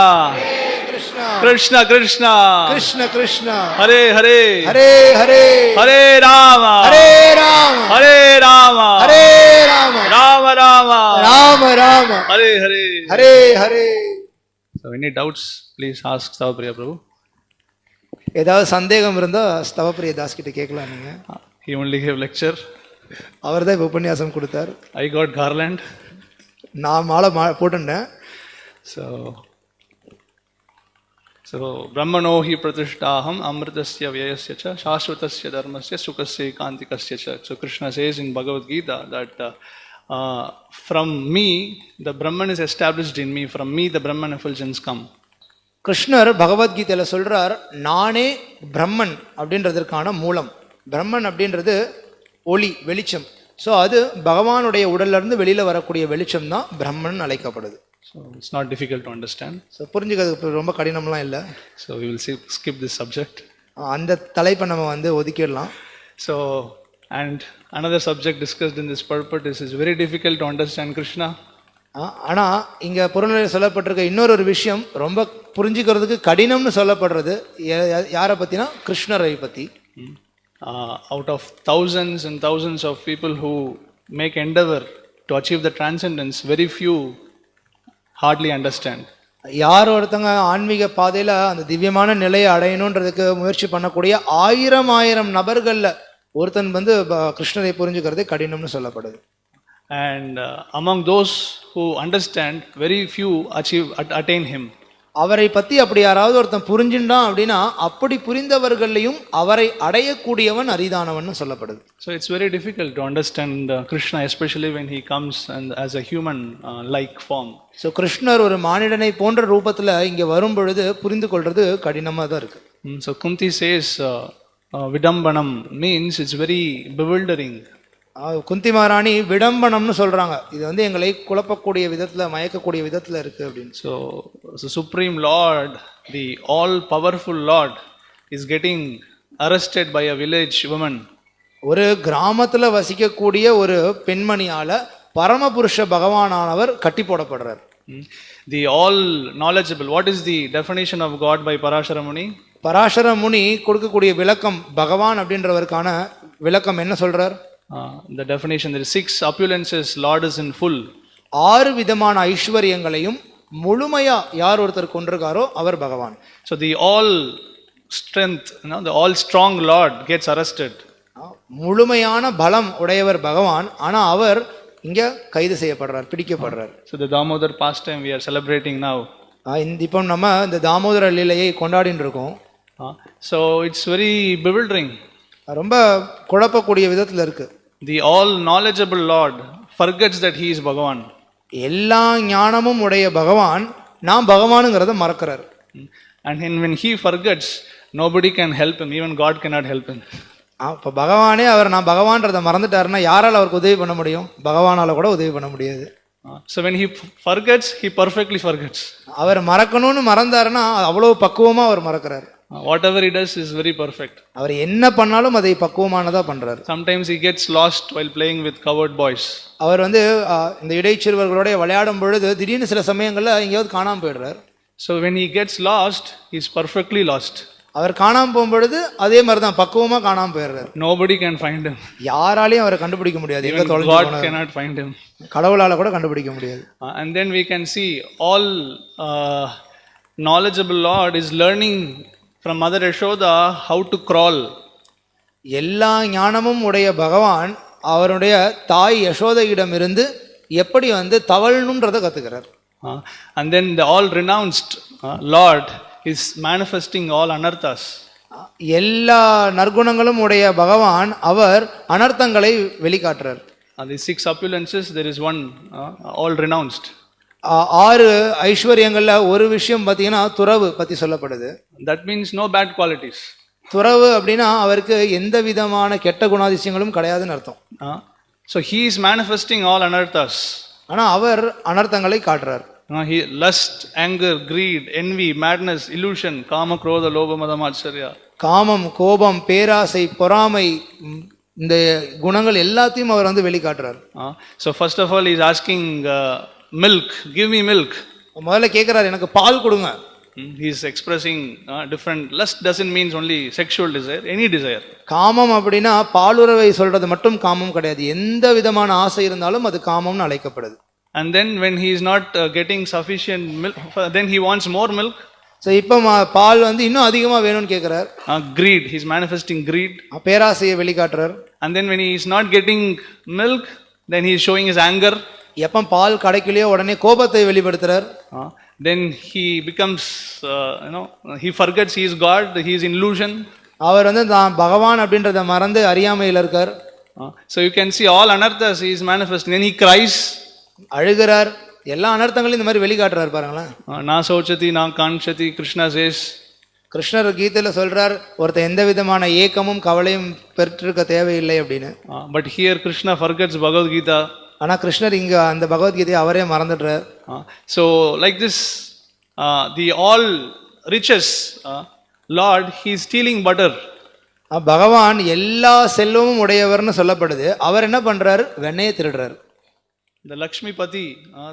Krishna Krishna Krishna Krishna Hare Hare Hare Hare Hare Rama Hare Rama Hare Rama Hare Rama Rama Rama Rama Rama Hare Hare Hare Hare. So any doubts, please ask Stavapriya Prabhu. ஏதாவது சந்தேகம் இருந்தா ஸ்தவப்பிரிய தாஸ் கிட்ட கேட்கலாம். நீங்க He only gave lecture. அவர் தான் உபன்யாசம் கொடுத்தார். I got garland. நான் மாலை போட்டுட்டேன். So Brahmano hi pratishtaham amritasya vyayasya cha shashvatasya dharmasya sukasya ekantikasya cha. So Krishna says in Bhagavad Gita that from me the Brahman is established in me, from me the Brahman effulgence come. கிருஷ்ணர் பகவத்கீதையில சொல்றார், நானே பிரம்மன் அப்படின்றதற்கான மூலம். பிரம்மன் அப்படின்றது ஒளி, வெளிச்சம். So அது பகவானுடைய உடல்ல இருந்து வெளியில வரக்கூடிய வெளிச்சம் தான் பிரம்மன் அழைக்கப்படுது. So it's not difficult to understand. So புரிஞ்சுக்கிறதுக்கு ரொம்ப கடினம்லாம் இல்லை. So we will skip this subject. அந்த தலைப்பை நம்ம ஒதுக்கிடலாம். So and another subject discussed in this purport is very difficult to understand Krishna. ஆனா இங்க புறநிலையில் சொல்லப்பட்டிருக்க இன்னொரு விஷயம் ரொம்ப புரிஞ்சுக்கிறதுக்கு கடினம்னு சொல்லப்படுறது யாரை பத்தினா கிருஷ்ணரை பத்தி. Out of thousands and thousands of people who make endeavor to achieve the transcendence, very few hardly understand. யார் ஒருத்தங்க ஆன்மீக பாதையில அந்த திவ்யமான நிலையை அடையணுன்றதுக்கு முயற்சி பண்ணக்கூடிய ஆயிரம் நபர்கள்ல ஒருத்தன் வந்து கிருஷ்ணரை புரிஞ்சுக்கிறதே கடினம்னு சொல்லப்படுது. And among those who understand, very few attain him. அவரை பத்தி அப்படி யாராவது ஒருத்தன் புரிஞ்சுட்டான் அப்படின்னா அப்படி புரிந்தவர்களையும் அவரை அடையக்கூடியவன் அரிதானவன் சொல்லப்படுது. So it's very difficult to understand Krishna, especially when he comes and as a human like form. So கிருஷ்ணர் ஒரு மானிடனை போன்ற ரூபத்துல இங்க வரும் பொழுது புரிந்து கொள்றது கடினமா தான் இருக்கு. So Kunti says vidambanam means it's very bewildering. குந்தி மகாராணி விடம்பனம்னு சொல்றாங்க. இது வந்து எங்களை குழப்பக்கூடிய விதத்துல மயக்கக்கூடிய விதத்துல இருக்கு அப்படின்னு. So Supreme Lord, the all powerful Lord is getting arrested by a village woman. ஒரு கிராமத்துல வசிக்கக்கூடிய ஒரு பெண்மணியால பரமபுருஷ பகவானானவர் கட்டி போடப்படுறார். The all knowledgeable, what is the definition of God by Parashara Muni? Parasara முனி கொடுக்கக்கூடிய விளக்கம், பகவான் அப்படின்றவருக்கான விளக்கம் என்ன சொல்றார்? The definition, there is 6 opulences, Lord is in full. 6 விதமான ஐஸ்வர்யங்களையும் முழுமையா யார் ஒருத்தர் கொண்டிருக்காரோ அவர் பகவான். So the all strength, the all strong Lord gets arrested. முழுமையான பலம் உடையவர் பகவான், ஆனா அவர் இங்க கைது செய்யப்படுறார், பிடிக்கப்படுறார். So the Damodar pastime we are celebrating now. இப்போ நம்ம இந்த தாமோதர லீலையை கொண்டாடிட்டு இருக்கோம். So it's very bewildering. ரொம்ப குழப்பக்கூடிய விதத்துல இருக்கு. The all knowledgeable Lord forgets that he is Bhagavan. எல்லா ஞானமும் உடைய பகவான் நான் பகவானுங்கிறத மறக்கிறார். And when he forgets, nobody can help him, even God cannot help him. அப்ப பகவானே அவர் நான் பகவான்றதை மறந்துட்டாருன்னா யாரால அவருக்கு உதவி பண்ண முடியும்? பகவானால கூட உதவி பண்ண முடியாது. So when he forgets, he perfectly forgets. அவர் மறக்கணும்னு மறந்தாருன்னா அவ்வளவு பக்குவமா அவர் மறக்கிறார். Whatever he does is very perfect. அவர் என்ன பண்ணாலும் அதை பக்குவமானதா பண்றார். Sometimes he gets lost while playing with coward boys. அவர் வந்து இந்த இடைச்சிறுவர்களோட விளையாடும் பொழுது திடீர்னு சில சமயங்கள்ல எங்கேயாவது காணாம போயிடுறார். So when he gets lost, he is perfectly lost. அவர் காணாம போகும்பொழுது அதே மாதிரி தான் பக்குவமா காணாம போயிடுறார். Nobody can find him. யாராலையும் அவரை கண்டுபிடிக்க முடியாது. எங்க தொலைஞ்சு God cannot find him. கடவுளால கூட கண்டுபிடிக்க முடியாது. And then we can see all knowledgeable Lord is learning from Mother Yashoda how to crawl. எல்லா ஞானமும் உடைய பகவான் அவருடைய தாய் யசோதையிடம் இருந்து எப்படி வந்து தவழணும்ன்றதை கத்துக்கிறார். And then the all renounced Lord is manifesting all anarthas. எல்லா நற்குணங்களும் உடைய பகவான் அவர் அனர்த்தங்களை வெளிக்காட்டுறார். The 6 opulences, there is one all renounced. 6 ஐஸ்வர்யங்கள்ல ஒரு விஷயம் பார்த்தீங்கன்னா துறவு பத்தி சொல்லப்படுது. That means no bad qualities. துறவு அப்படின்னா அவருக்கு எந்த விதமான கெட்ட குணாதிசயங்களும் கிடையாதுன்னு அர்த்தம். So he is manifesting all anarthas. ஆனா அவர் அனர்த்தங்களை காட்டுறார். He lust, anger, greed, envy, madness, illusion, kama, krodha, lobha, mada, matsarya. காமம், கோபம், பேராசை, பொறாமை, இந்த குணங்கள் எல்லாத்தையும் அவர் வந்து வெளிக்காட்டுறார். So first of all he is asking milk, give me milk. முதல்ல கேட்கிறார், எனக்கு பால் கொடுங்க. He is expressing different. Lust doesn't mean only sexual desire, any desire. காமம் அப்படின்னா பாலுறவை சொல்றது மட்டும் காமம் கிடையாது. எந்த விதமான ஆசை இருந்தாலும் அது காமம்னு அழைக்கப்படுது. And then when he is not getting sufficient milk, then he wants more milk. So இப்போ பால் வந்து இன்னும் அதிகமா வேணும்னு கேட்கிறார். Greed, he is manifesting greed. பேராசையை வெளிக்காட்டுறார். And then when he is not getting milk, then he is showing his anger. எப்ப பால் கிடைக்கலையோ உடனே கோபத்தை வெளிப்படுத்துறார். Then he becomes he forgets he is God, he is in illusion. அவர் வந்து தான் பகவான் அப்படின்றத மறந்து அறியாமையில இருக்கார். So you can see all anarthas he is manifesting. Then he cries, அழுகிறார். எல்லா அனர்த்தங்களையும் இந்த மாதிரி வெளிக்காட்டுறாரு பாருங்களேன். na sochati na kanchati, Krishna says. கிருஷ்ணர் கீதையில சொல்றார், ஒருத்த எந்த விதமான ஏக்கமும் கவலையும் பெற்றிருக்க தேவையில்லை அப்படின்னு. But here Krishna forgets Bhagavad Gita. ஆனா கிருஷ்ணர் இங்க அந்த பகவத்கீதையை அவரே மறந்துடுறார். So like this the all riches Lord, he is stealing butter. பகவான் எல்லா செல்வமும் உடையவர்னு சொல்லப்படுது. அவர் என்ன பண்றாரு? வெண்ணெயை திருடுறாரு. The Lakshmipati,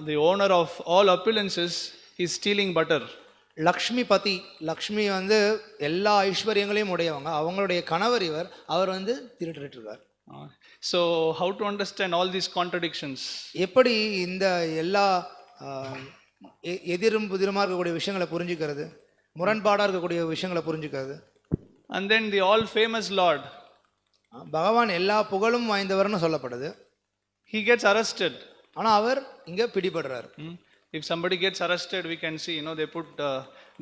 the owner of all opulences, he is stealing butter. Lakshmipathi, Lakshmi வந்து எல்லா ஐஸ்வர்யங்களையும் உடையவங்க, அவங்களுடைய கணவர் இவர், அவர் வந்து திருடிட்டு இருக்கார். So how to understand all these contradictions? எப்படி இந்த எல்லா எதிரும் புதிருமா இருக்கக்கூடிய விஷயங்களை புரிஞ்சுக்கிறது, முரண்பாடாக இருக்கக்கூடிய விஷயங்களை புரிஞ்சுக்கிறது. And then the all famous Lord, பகவான் எல்லா புகழும் வாய்ந்தவர்னு சொல்லப்படுது. he gets arrested. ஆனால் அவர் இங்கே பிடிபடுறார். If somebody gets arrested, we can see, they put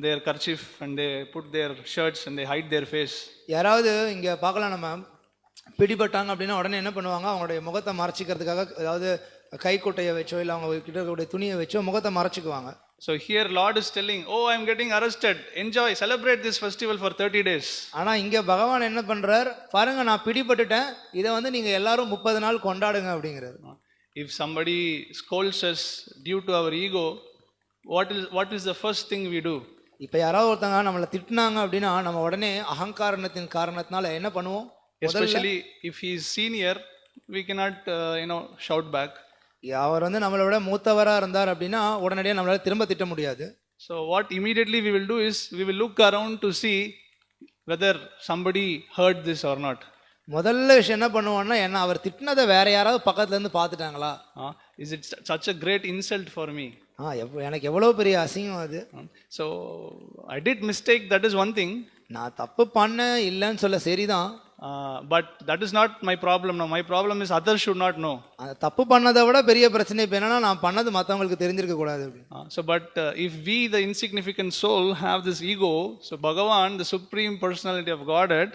their kerchief and they put their shirts and they hide their face. யாராவது இங்கே பார்க்கலாம், நம்ம பிடிபட்டாங்க அப்படின்னா உடனே என்ன பண்ணுவாங்க, அவங்களுடைய முகத்தை மறைச்சிக்கிறதுக்காக ஏதாவது கைக்குட்டையை வச்சோ இல்லை அவங்க கிட்ட இருக்கக்கூடிய துணியை வச்சோ முகத்தை மறைச்சிக்குவாங்க. So here Lord is telling, oh, I am getting arrested, enjoy, celebrate this festival for 30 days. ஆனால் இங்கே பகவான் என்ன பண்ணுறார் பாருங்க, நான் பிடிபட்டுட்டேன், இதை நீங்கள் எல்லாரும் 30 நாள் கொண்டாடுங்க அப்படிங்கிறது. If somebody scolds us due to our ego, what is the first thing we do? இப்போ யாராவது ஒருத்தங்க நம்மளை திட்டினாங்க அப்படின்னா நம்ம உடனே அகங்காரணத்தின் காரணத்தினால என்ன பண்ணுவோம்? Especially if he is senior, we cannot shout back. அவர் நம்மளை விட மூத்தவராக இருந்தார் அப்படின்னா உடனடியாக நம்மளால திரும்ப திட்ட முடியாது. So what immediately we will do is we will look around to see whether somebody heard this or not. முதல்ல விஷயம் என்ன பண்ணுவோம்னா, என்ன அவர் திட்டினதை வேற யாராவது பக்கத்துல இருந்து பார்த்துட்டாங்களா? Is it such a great insult for me? எனக்கு எவ்வளவு பெரிய அசிங்கம் அது. So I did mistake, that is one thing. நான் தப்பு பண்ண இல்லைன்னு சொல்ல சரிதான். But that is not my problem now. My problem is others should not know. அந்த தப்பு பண்ணதை விட பெரிய பிரச்சனை இப்போ என்னன்னா, நான் பண்ணது மற்றவங்களுக்கு தெரிஞ்சிருக்க கூடாது. So but if we, the insignificant soul, have this ego, so Bhagavan, the supreme personality of Godhead,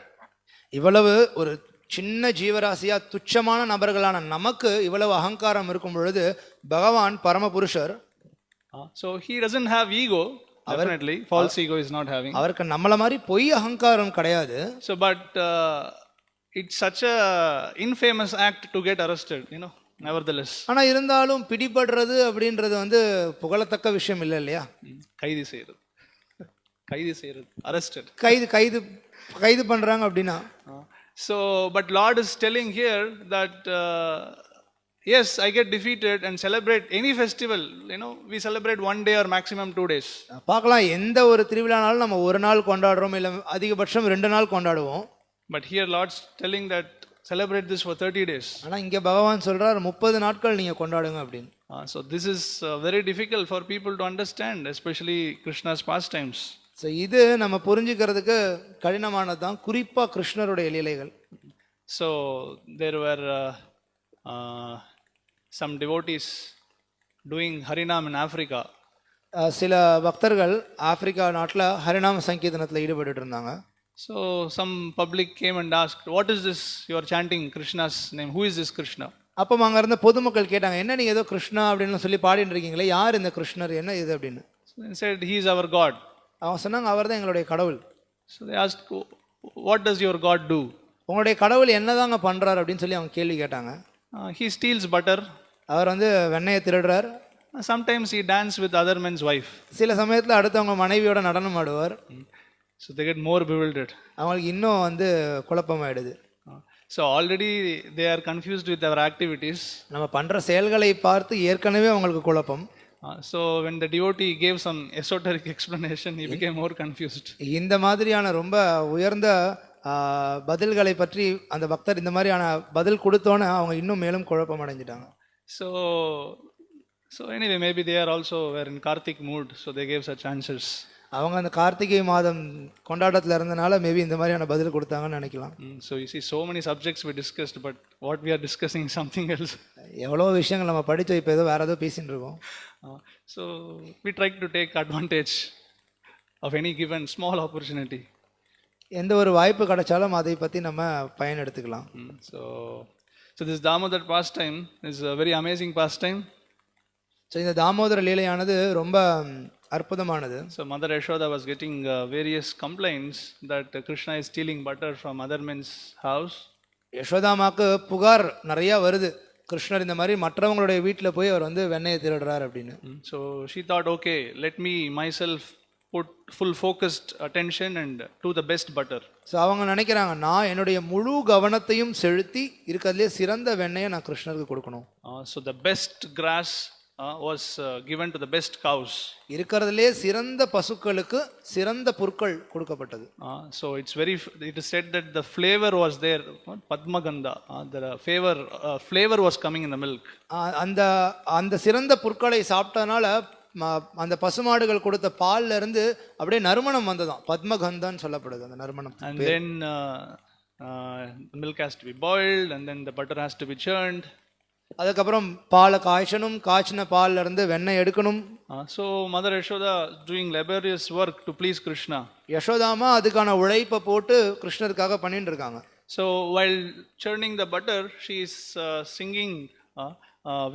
இவ்வளவு ஒரு சின்ன ஜீவராசியா துச்சமான நபர்களான நமக்கு இவ்வளவு அகங்காரம் இருக்கும் பொழுது பகவான் பரமபுருஷர், so he doesn't have ego. Definitely false ego is not having. அவருக்கு நம்மள மாதிரி பொய் அகங்காரம் கிடையாது. So but it's such a infamous act to get arrested, nevertheless. ஆனா இருந்தாலும் பிடிபடுறது அப்படின்றது புகழத்தக்க விஷயம் இல்லை இல்லையா? கைது செய்யறது arrested, கைது பண்றாங்க அப்படின்னா. So but Lord is telling here that yes, I get defeated and celebrate any festival, we celebrate 1 day or maximum 2 days. பார்க்கலாம், எந்த ஒரு திருவிழானாலும் நம்ம ஒரு நாள் கொண்டாடுறோம், இல்ல அதிகபட்சம் 2 நாள் கொண்டாடுவோம். But here Lord's telling that celebrate this for 30 days. ஆனா இங்க பகவான் சொல்றார் 30 நாட்கள் நீங்க கொண்டாடுங்க அப்படின்னு. So this is very difficult for people to understand, especially Krishna's pastimes. So இது நம்ம புரிஞ்சுக்கிறதுக்கு கடினமானது தான், குறிப்பா கிருஷ்ணருடைய லீலைகள். So there were some devotees doing Harinam in Africa. சில பக்தர்கள் ஆப்பிரிக்கா நாட்டில் ஹரிநாம சங்கீதனத்தில் ஈடுபட்டு இருந்தாங்க. So some public came and asked, what is this you are chanting Krishna's name? Who is this Krishna? அப்போ அங்கே இருந்த பொதுமக்கள் கேட்டாங்க, என்ன நீங்கள் ஏதோ கிருஷ்ணா அப்படின்னு சொல்லி பாடிட்டு இருக்கீங்களே, யார் இந்த கிருஷ்ணர், என்ன இது அப்படின்னு. So they said, he is our God. அவங்க சொன்னாங்க, அவர் தான் எங்களுடைய கடவுள். So they asked, what does your God do? உங்களுடைய கடவுள் என்னதாங்க பண்றாரு அப்படின்னு சொல்லி அவங்க கேள்வி கேட்டாங்க. He steals butter. அவர் வெண்ணெயை திருடுறார். Sometimes he dance with other men's wife. சில சமயத்தில் அடுத்தவங்க மனைவியோட நடனம் ஆடுவார். So they get more bewildered. அவங்களுக்கு இன்னும் குழப்பமாயிடுது. So already they are confused with our activities. நம்ம பண்ற செயல்களை பார்த்து ஏற்கனவே அவங்களுக்கு குழப்பம். So when the devotee gave some esoteric explanation, he became more confused. இந்த மாதிரியான ரொம்ப உயர்ந்த பதில்களை பற்றி அந்த பக்தர் இந்த மாதிரியான பதில் கொடுத்தோன்னே அவங்க இன்னும் மேலும் குழப்பம் அடைஞ்சிட்டாங்க. So anyway, maybe they are also were in Karthik mood, so they gave such answers. அவங்க அந்த கார்த்திகை மாதம் கொண்டாட்டத்தில் இருந்தனால மேபி இந்த மாதிரியான பதில் கொடுத்தாங்கன்னு நினைக்கலாம். So you see, so many subjects we discussed, but what we are discussing is something else. எவ்வளோ விஷயங்கள் நம்ம படித்து இப்போ ஏதோ வேற ஏதோ பேசிட்டு இருக்கோம். So we try to take advantage of any given small opportunity. எந்த ஒரு வாய்ப்பு கிடைச்சாலும் அதை பற்றி நம்ம பயன் எடுத்துக்கலாம். So this Damodar pastime is a very amazing pastime. So இந்த தாமோதர லீலையானது ரொம்ப அற்புதமானது. So Mother Yashoda was getting various complaints that Krishna is stealing butter from other men's house. யசோதாமாக்கு புகார் நிறைய வருது, கிருஷ்ணர் இந்த மாதிரி மற்றவங்களுடைய வீட்டில் போய் அவர் வெண்ணெயை திருடுறார் அப்படின்னு. So she thought, okay, let me myself put full focused attention and do the best butter. So அவங்க நினைக்கிறாங்க, நான் என்னுடைய முழு கவனத்தையும் செலுத்தி இருக்கிறதுலே சிறந்த வெண்ணெயை நான் கிருஷ்ணருக்கு கொடுக்கணும். So the best grass was given to the best cows. இருக்கிறதுலே சிறந்த பசுக்களுக்கு சிறந்த புற்கள் கொடுக்கப்பட்டது. So it is said that the flavor was there, padmagandha, the flavor was coming in the milk. அந்த சிறந்த புற்களை சாப்பிட்டனால அந்த பசுமாடுகள் கொடுத்த பால்ல இருந்து அப்படியே நறுமணம் வந்ததாம். பத்மகந்தான்னு சொல்லப்படுது அந்த நறுமணம். And then the milk has to be boiled, and then the butter has to be churned. அதுக்கப்புறம் பாலை காய்ச்சணும், காய்ச்சின பால்ல இருந்து வெண்ணெய் எடுக்கணும். So Mother Yashoda doing laborious work to please Krishna. யசோதாமா அதுக்கான உழைப்பை போட்டு கிருஷ்ணருக்காக பண்ணிட்டு இருக்காங்க. So while churning the butter, she is singing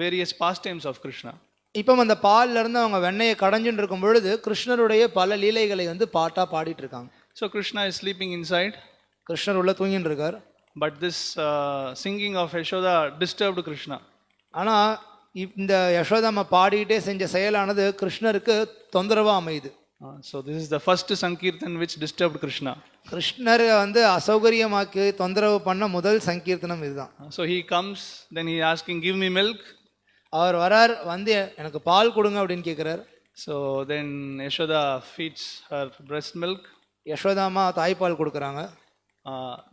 various pastimes of Krishna. இப்போ அந்த பால்ல இருந்து அவங்க வெண்ணெயை கடைஞ்சிட்டு இருக்கும் பொழுது கிருஷ்ணருடைய பல லீலைகளை வந்து பாட்டா பாடிட்டு இருக்காங்க. So Krishna is sleeping inside. கிருஷ்ணர் உள்ள தூங்கிட்டு இருக்கார். But this singing of Yashoda disturbed Krishna. ஆனா இந்த யசோதாமா பாடிட்டே செஞ்ச செயலானது கிருஷ்ணருக்கு தொந்தரவா அமையுது. So this is the first sankirtan which disturbed Krishna. கிருஷ்ணரை வந்து அசௌகரியமாக்கி தொந்தரவு பண்ண முதல் சங்கீர்த்தனம் இதுதான். So he comes, then he asking, give me milk. அவர் வரார், வந்து எனக்கு பால் கொடுங்க அப்படின்னு கேட்கிறார். So then Yashoda feeds her breast milk. யசோதாமா தாய்ப்பால் கொடுக்குறாங்க.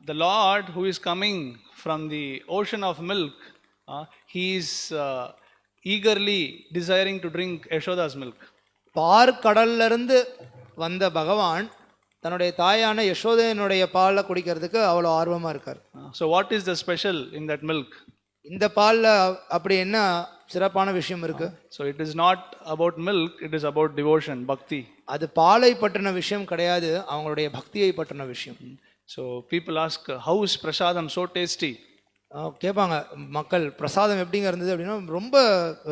The Lord who is coming from the ocean of milk, he is eagerly desiring to drink Yashoda's milk. பார்க்கடல்ல இருந்து வந்த பகவான் தன்னுடைய தாயான யசோதையினுடைய பாலை குடிக்கிறதுக்கு அவ்வளோ ஆர்வமா இருக்கார். So what is the special in that milk? இந்த பால்ல அப்படி என்ன சிறப்பான விஷயம் இருக்கு? So it is not about milk, it is about devotion, bhakti. அது பாலை பற்றின விஷயம் கிடையாது, அவங்களுடைய பக்தியை பற்றின விஷயம். So people ask, how is prasadam so tasty? கேட்பாங்க மக்கள், பிரசாதம் எப்படிங்க இருந்தது அப்படின்னா ரொம்ப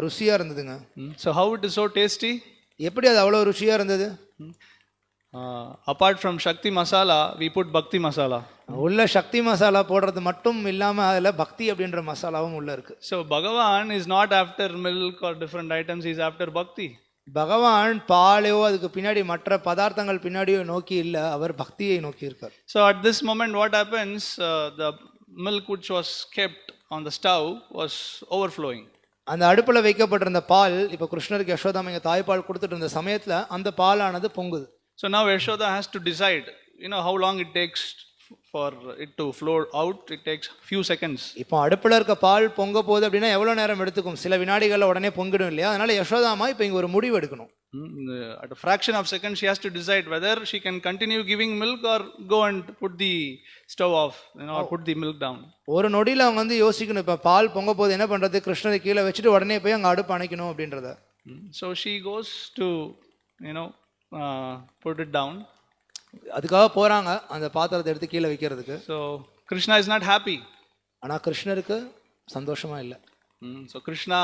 ருசியா இருந்ததுங்க. So how it is so tasty? எப்படி அது அவ்வளோ ருசியா இருந்தது? Apart from Shakti masala, we put Bhakti masala. உள்ள சக்தி மசாலா போடுறது மட்டும் இல்லாம அதுல பக்தி அப்படின்ற மசாலாவும் உள்ள இருக்கு. So Bhagavan is not after milk or different items, he is after Bhakti. பகவான் பாலையோ அதுக்கு பின்னாடி மற்ற பதார்த்தங்கள் பின்னாடியோ நோக்கி இல்ல, அவர் பக்தியை நோக்கி இருக்கார். So at this moment what happens, the milk which was kept on the stove was overflowing. அந்த அடுப்புல வைக்கப்பட்டிருந்த பால் இப்ப கிருஷ்ணருக்கு யசோதாமா இங்க தாய்ப்பால் கொடுத்துட்டு இருந்த சமயத்துல அந்த பாலானது பொங்குது. So now Yashoda has to decide, how long it takes for it to flow out. It takes few seconds. இப்போ அடுப்புல இருக்க பால் பொங்க போகுது அப்படின்னா எவ்வளவு நேரம் எடுத்துக்கும்? சில வினாடிகள்ல உடனே பொங்கிடும் இல்லையா? அதனால யசோதாமா இப்போ இங்க ஒரு முடிவு எடுக்கணும். At a fraction of second she has to decide whether she can continue giving milk or go and put the stove off, or put the milk down. ஒரு நொடியில அவங்க வந்து யோசிக்கணும், இப்ப பால் பொங்க போது என்ன பண்றது, கிருஷ்ணரை கீழே வச்சுட்டு உடனே போய் அங்க அடுப்பு அணைக்கணும் அப்படின்றத. So she goes to put it down. அதுக்காக போறாங்க அந்த பாத்திரத்தை எடுத்து கீழே வைக்கிறதுக்கு. So Krishna is not happy. ஆனா கிருஷ்ணருக்கு சந்தோஷமா இல்ல. So Krishna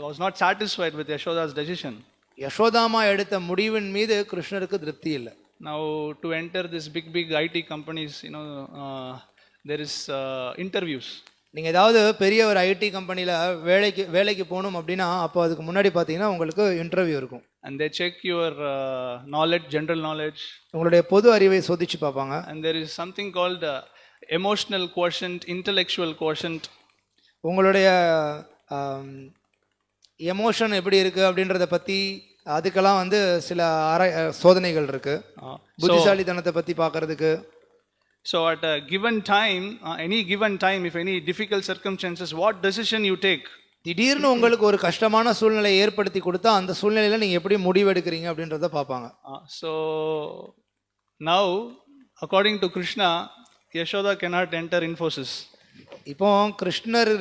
was not satisfied with Yashoda's decision. யசோதாமா எடுத்த முடிவின் மீது கிருஷ்ணருக்கு திருப்தி இல்லை. Now to enter this big IT companies, there is interviews. நீங்க ஏதாவது பெரிய ஒரு ஐடி கம்பெனில வேலைக்கு போகணும் அப்படின்னா அப்போ அதுக்கு முன்னாடி பாத்தீங்கன்னா உங்களுக்கு இன்டர்வியூ இருக்கும். And they check your knowledge, general knowledge. உங்களுடைய பொது அறிவை சோதிச்சு பார்ப்பாங்க. And there is something called emotional quotient, intellectual quotient. உங்களுடைய எமோஷன் எப்படி இருக்கு அப்படின்றத பத்தி அதுக்கெல்லாம் வந்து சில சோதனைகள் இருக்கு. புத்திசாலித்தனத்தை பத்தி பார்க்கிறதுக்கு. So at a given time, any given time, if any difficult circumstances, what decision you take? திடீர்னு உங்களுக்கு ஒரு கஷ்டமான சூழ்நிலை ஏற்படுத்தி கொடுத்தா அந்த சூழ்நிலையில நீங்க எப்படி முடிவு எடுக்கிறீங்க அப்படின்றத பார்ப்பாங்க. So now according to Krishna, Yashoda cannot enter Infosys. இப்போ கிருஷ்ணர்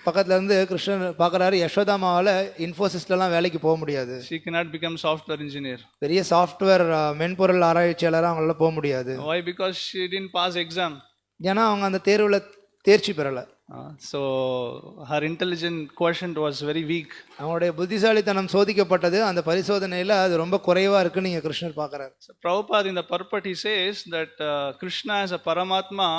பக்கத்துல இருந்து கிருஷ்ணர் பார்க்கறாரு, யசோதாமாவால இன்ஃபோசிஸ்லாம் வேலைக்கு போக முடியாது. She cannot become software engineer. பெரிய சாஃப்ட்வேர் மென்பொருள் ஆராய்ச்சியாளரா அவங்களால போக முடியாது. Why? Because she didn't pass exam. ஏன்னா அவங்க அந்த தேர்வுல தேர்ச்சி பெறல. So her intelligent quotient was very weak. அவங்களுடைய புத்திசாலித்தனம் சோதிக்கப்பட்டது, அந்த பரிசோதனையில அது ரொம்ப குறைவா இருக்குன்னு நீங்க கிருஷ்ணர் பார்க்கறாரு. So Prabhupada in the purport he says that Krishna as a Paramatma,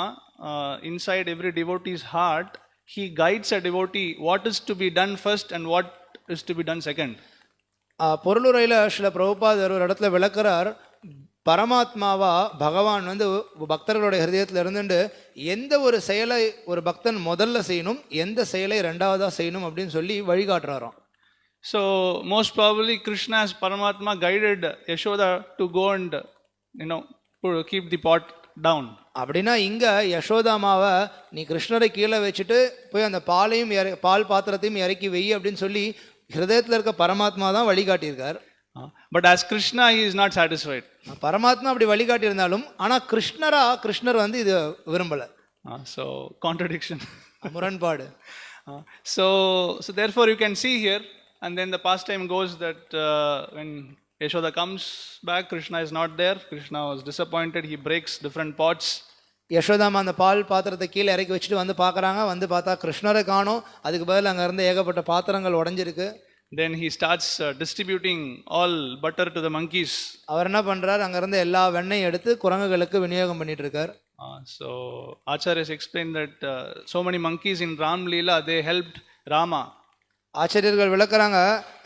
inside every devotee's heart, he guides a devotee what is to be done first and what is to be done second. பொருளுரையில Srila பிரபுபாதர் ஒரு இடத்துல விளக்குறார், பரமாத்மாவா பகவான் வந்து பக்தர்களுடைய ஹிருதயத்துல இருந்துட்டு எந்த ஒரு செயலை ஒரு பக்தன் முதல்ல செய்யணும், எந்த செயலை ரெண்டாவதா செய்யணும் அப்படின்னு சொல்லி வழிகாட்டுறாராம். So most probably Krishna as Paramatma guided Yashoda to go and keep the pot down. அப்படின்னா இங்க யசோதாமாவை நீ கிருஷ்ணரை கீழே வச்சுட்டு போய் அந்த பால் பாத்திரத்தையும் இறக்கி வை அப்படின்னு சொல்லி ஹிருதயத்தில் இருக்க பரமாத்மா தான் வழிகாட்டியிருக்கார். But as Krishna, he is not satisfied. பரமாத்மா அப்படி வழிகாட்டி இருந்தாலும் ஆனா கிருஷ்ணர் வந்து இது விரும்பல. So contradiction. முரண்பாடு. So therefore you can see here, and then the pastime goes that when Yashoda comes back, Krishna is not there. Krishna was disappointed. He breaks different pots. யசோதாமா அந்த பால் பாத்திரத்தை கீழே இறக்கி வச்சுட்டு வந்து பார்க்குறாங்க. வந்து பார்த்தா கிருஷ்ணரை காணோம். அதுக்கு பதில் அங்கே இருந்து ஏகப்பட்ட பாத்திரங்கள் உடஞ்சிருக்கு. Then he starts distributing all butter to the monkeys. அவர் என்ன பண்றார், அங்க இருந்து எல்லா வெண்ணையும் எடுத்து குரங்குகளுக்கு விநியோகம் பண்ணிட்டு இருக்கார். So Acharyas explained that so many monkeys in Ram Leela, they helped Rama. ஆச்சரியர்கள் விளக்குறாங்க,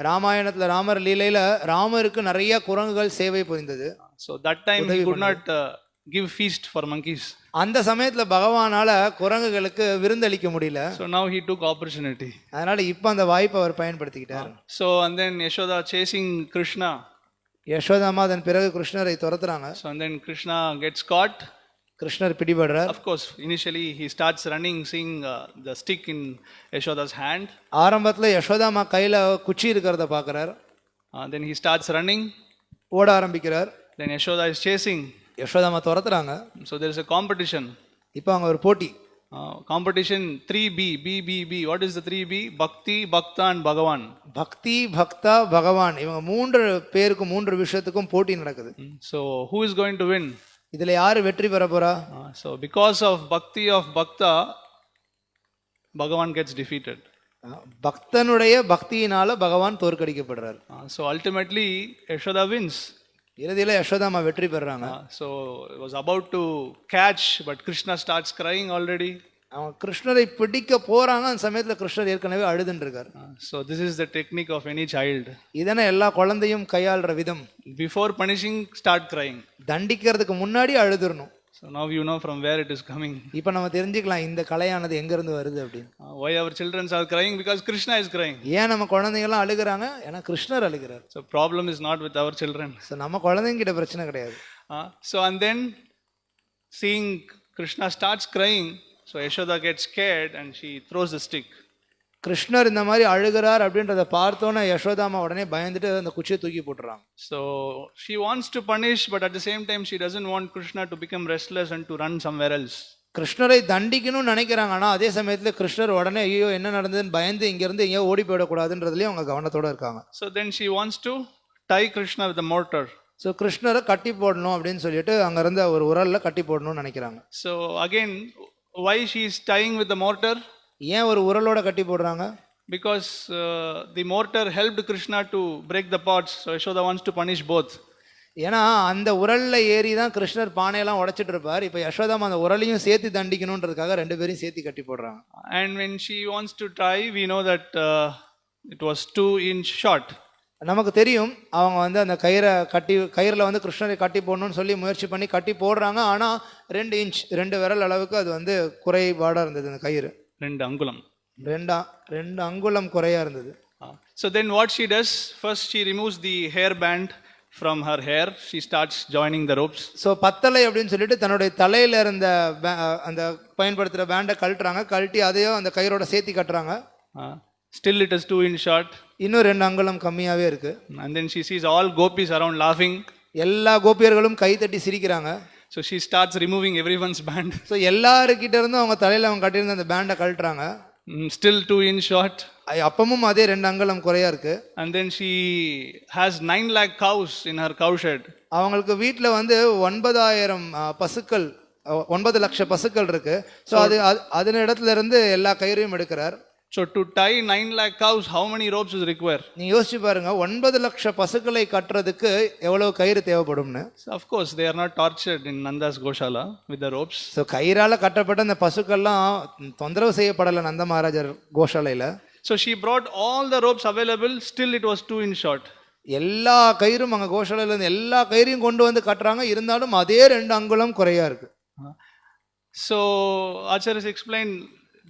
ராமாயணத்துல ராமர் லீலையில ராமருக்கு நிறைய குரங்குகள் சேவை புரிந்தது. So that time he could not give feast for monkeys. அந்த சமயத்துல பகவானால குரங்குகளுக்கு விருந்தளிக்க முடியல. So now he took opportunity. அதனால இப்ப அந்த வாய்ப்பை அவர் பயன்படுத்திக்கிட்டார். So and then Yashoda chasing Krishna. யசோதாமா அதன் பிறகு கிருஷ்ணரை துரத்துறாங்க. So and then Krishna gets caught. கிருஷ்ணர் பிடிபடுறார். Of course initially he starts running, seeing the stick in Yashoda's hand. ஆரம்பத்துல யசோதாமா கையில குச்சி இருக்கிறத பார்க்கறார். Then he starts running. ஓட ஆரம்பிக்கிறார். Then Yashoda is chasing. யசோதாமா துரத்துறாங்க. So there is a competition. இப்போ அங்க ஒரு போட்டி. Competition 3B, B. What is the 3B? Bhakti, Bhakta and Bhagavan. பக்தி, பக்தா, பகவான், இவங்க மூன்று பேருக்கும் மூன்று விஷயத்துக்கும் போட்டி நடக்குது. So who is going to win? இதுல யாரு வெற்றி பெற போறா? So because of Bhakti of Bhakta, Bhagavan gets defeated. பக்தனுடைய பக்தியினால பகவான் தோற்கடிக்கப்படுறார். So ultimately Yashoda wins. இறுதியில யசோதாமா வெற்றி பெறாங்க. So it was about to catch, but Krishna starts crying already. அவங்க கிருஷ்ணரை பிடிக்க போறாங்க. அந்த சமயத்துல கிருஷ்ணர் ஏற்கனவே அழுதுன்னு இருக்கார். So this is the technique of any child. இதனை எல்லா குழந்தையும் கையாளுற விதம். Before punishing, start crying. தண்டிக்கிறதுக்கு முன்னாடி அழுதுறணும். So now you know from where it is coming. இப்போ நம்ம தெரிஞ்சுக்கலாம் இந்த கலையானது எங்க இருந்து வருது அப்படின்னு. Why our children are crying? Because Krishna is crying. ஏன் நம்ம குழந்தைங்க எல்லாம் அழுகுறாங்க? ஏன்னா கிருஷ்ணர் அழுகிறார். So problem is not with our children. So நம்ம குழந்தைங்க கிட்ட பிரச்சனை கிடையாது. So and then seeing Krishna starts crying, so Yashoda gets scared and she throws the stick. கிருஷ்ணர் இந்த மாதிரி அழுகிறார் அப்படின்றத பார்த்தோன்னே யசோதாமா உடனே பயந்துட்டு அந்த குச்சியை தூக்கி போட்டுறாங்க. So she wants to punish, but at the same time she doesn't want Krishna to become restless and to run somewhere else. கிருஷ்ணரை தண்டிக்கணும்னு நினைக்கிறாங்க. ஆனா அதே சமயத்துல கிருஷ்ணர் உடனே ஐயோ என்ன நடந்ததுன்னு பயந்து இங்க இருந்து எங்கேயோ ஓடி போயிடக்கூடாதுன்றதுலயும் அவங்க கவனத்தோட இருக்காங்க. So then she wants to tie Krishna with the mortar. So கிருஷ்ணரை கட்டி போடணும் அப்படின்னு சொல்லிட்டு அங்க இருந்து ஒரு உரல்ல கட்டி போடணும்னு நினைக்கிறாங்க. So again, why she is tying with the mortar? ஏன் ஒரு உரலோட கட்டி போடுறாங்க? Because the mortar helped Krishna to break the pots, so Yashoda wants to punish both. ஏன்னா அந்த உரல்ல ஏறி தான் கிருஷ்ணர் பானையெல்லாம் உடைச்சிட்டு இருப்பார். இப்போ யசோதாமா அந்த உரலையும் சேர்த்து தண்டிக்கணுன்றதுக்காக ரெண்டு பேரையும் சேர்த்து கட்டி போடுறாங்க. And when she wants to tie, we know that it was 2-inch short. நமக்கு தெரியும் அவங்க வந்து அந்த கயிறில் வந்து கிருஷ்ணரை கட்டி போடணும்னு சொல்லி முயற்சி பண்ணி கட்டி போடுறாங்க. ஆனால் 2 இன்ச் 2 விரல் அளவுக்கு அது வந்து குறைபாடாக இருந்தது. அந்த கயிறு 2 அங்குலம் 2 அங்குலம் குறையா இருந்தது. So then what she does, first she removes the hair band from her hair. She starts joining the ropes. So பத்தலை அப்படின்னு சொல்லிட்டு தன்னுடைய தலையில இருந்த அந்த பயன்படுத்துகிற பேண்டை கழட்டுறாங்க. கழட்டி அதையோ அந்த கயிறோட சேர்த்தி கட்டுறாங்க. Still it is 2-inch short. இன்னும் 2 அங்குலம் கம்மியாவே இருக்கு. And then she sees all gopis around laughing. எல்லா கோபியர்களும் கை தட்டி சிரிக்கிறாங்க. So she starts removing everyone's band. So எல்லாருக்கிட்ட இருந்தும் அவங்க தலையில அவங்க கட்டியிருந்த அந்த பேண்டை கழட்டுறாங்க. Still 2-inch short. அப்பமும் அதே 2 அங்குலம் குறையா இருக்கு. And then she has 9 lakh cows in her cow shed. அவங்களுக்கு வீட்டில் வந்து 9,000 பசுக்கள் 9 லட்சம் பசுக்கள் இருக்கு. ஸோ அதன் இடத்துல இருந்து எல்லா கயிறையும் எடுக்கிறார். So to tie 9 lakh cows, how many ropes is required? நீங்க யோசிச்சு பாருங்க, 9 லட்சம் பசுக்களை கட்டுறதுக்கு எவ்வளவு கயிறு தேவைப்படும்னு. So of course they are not tortured in Nanda's Goshala with the ropes. So கயிறால கட்டப்பட்ட அந்த பசுக்கள்லாம் தொந்தரவு செய்யப்படலை நந்த மகாராஜர் கோஷாலையில. So she brought all the ropes available, still it was 2-inch short. எல்லா கயிறும் அங்க கோஷாலையில இருந்து எல்லா கயிறையும் கொண்டு வந்து கட்டுறாங்க. இருந்தாலும் அதே 2 அங்குலம் குறையா இருக்கு. So Acharyas explained,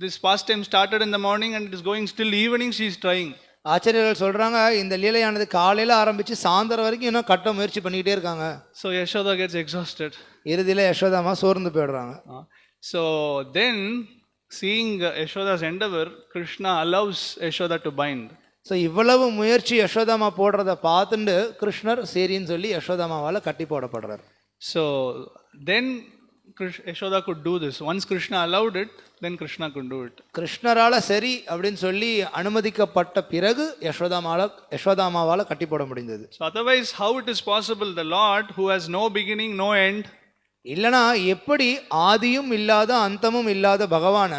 this pastime started in the morning and it is going still evening she is trying. ஆச்சரியர்கள் சொல்றாங்க இந்த லீலையானது காலையில ஆரம்பிச்சு சாயந்தரம் வரைக்கும் இன்னும் கட்ட முயற்சி பண்ணிக்கிட்டே இருக்காங்க. So Yashoda gets exhausted. இறுதியில யசோதாமா சோர்ந்து போயிடுறாங்க. So then seeing Yashoda's endeavor, Krishna allows Yashoda to bind. So இவ்வளவு முயற்சி யசோதாமா போடுறத பார்த்துட்டு கிருஷ்ணர் சரின்னு சொல்லி யசோதாமாவால் கட்டி போடப்படுறார். So then Yashoda could do this. Once Krishna allowed it, then Krishna could do it. கிருஷ்ணரால சரி அப்படின்னு சொல்லி அனுமதிக்கப்பட்ட பிறகு யசோதாமாவால் கட்டி போட முடிந்தது. So otherwise, how it is possible the Lord who has no beginning, no end? இல்லனா எப்படி ஆதியும் இல்லாத அந்தமும் இல்லாத பகவான,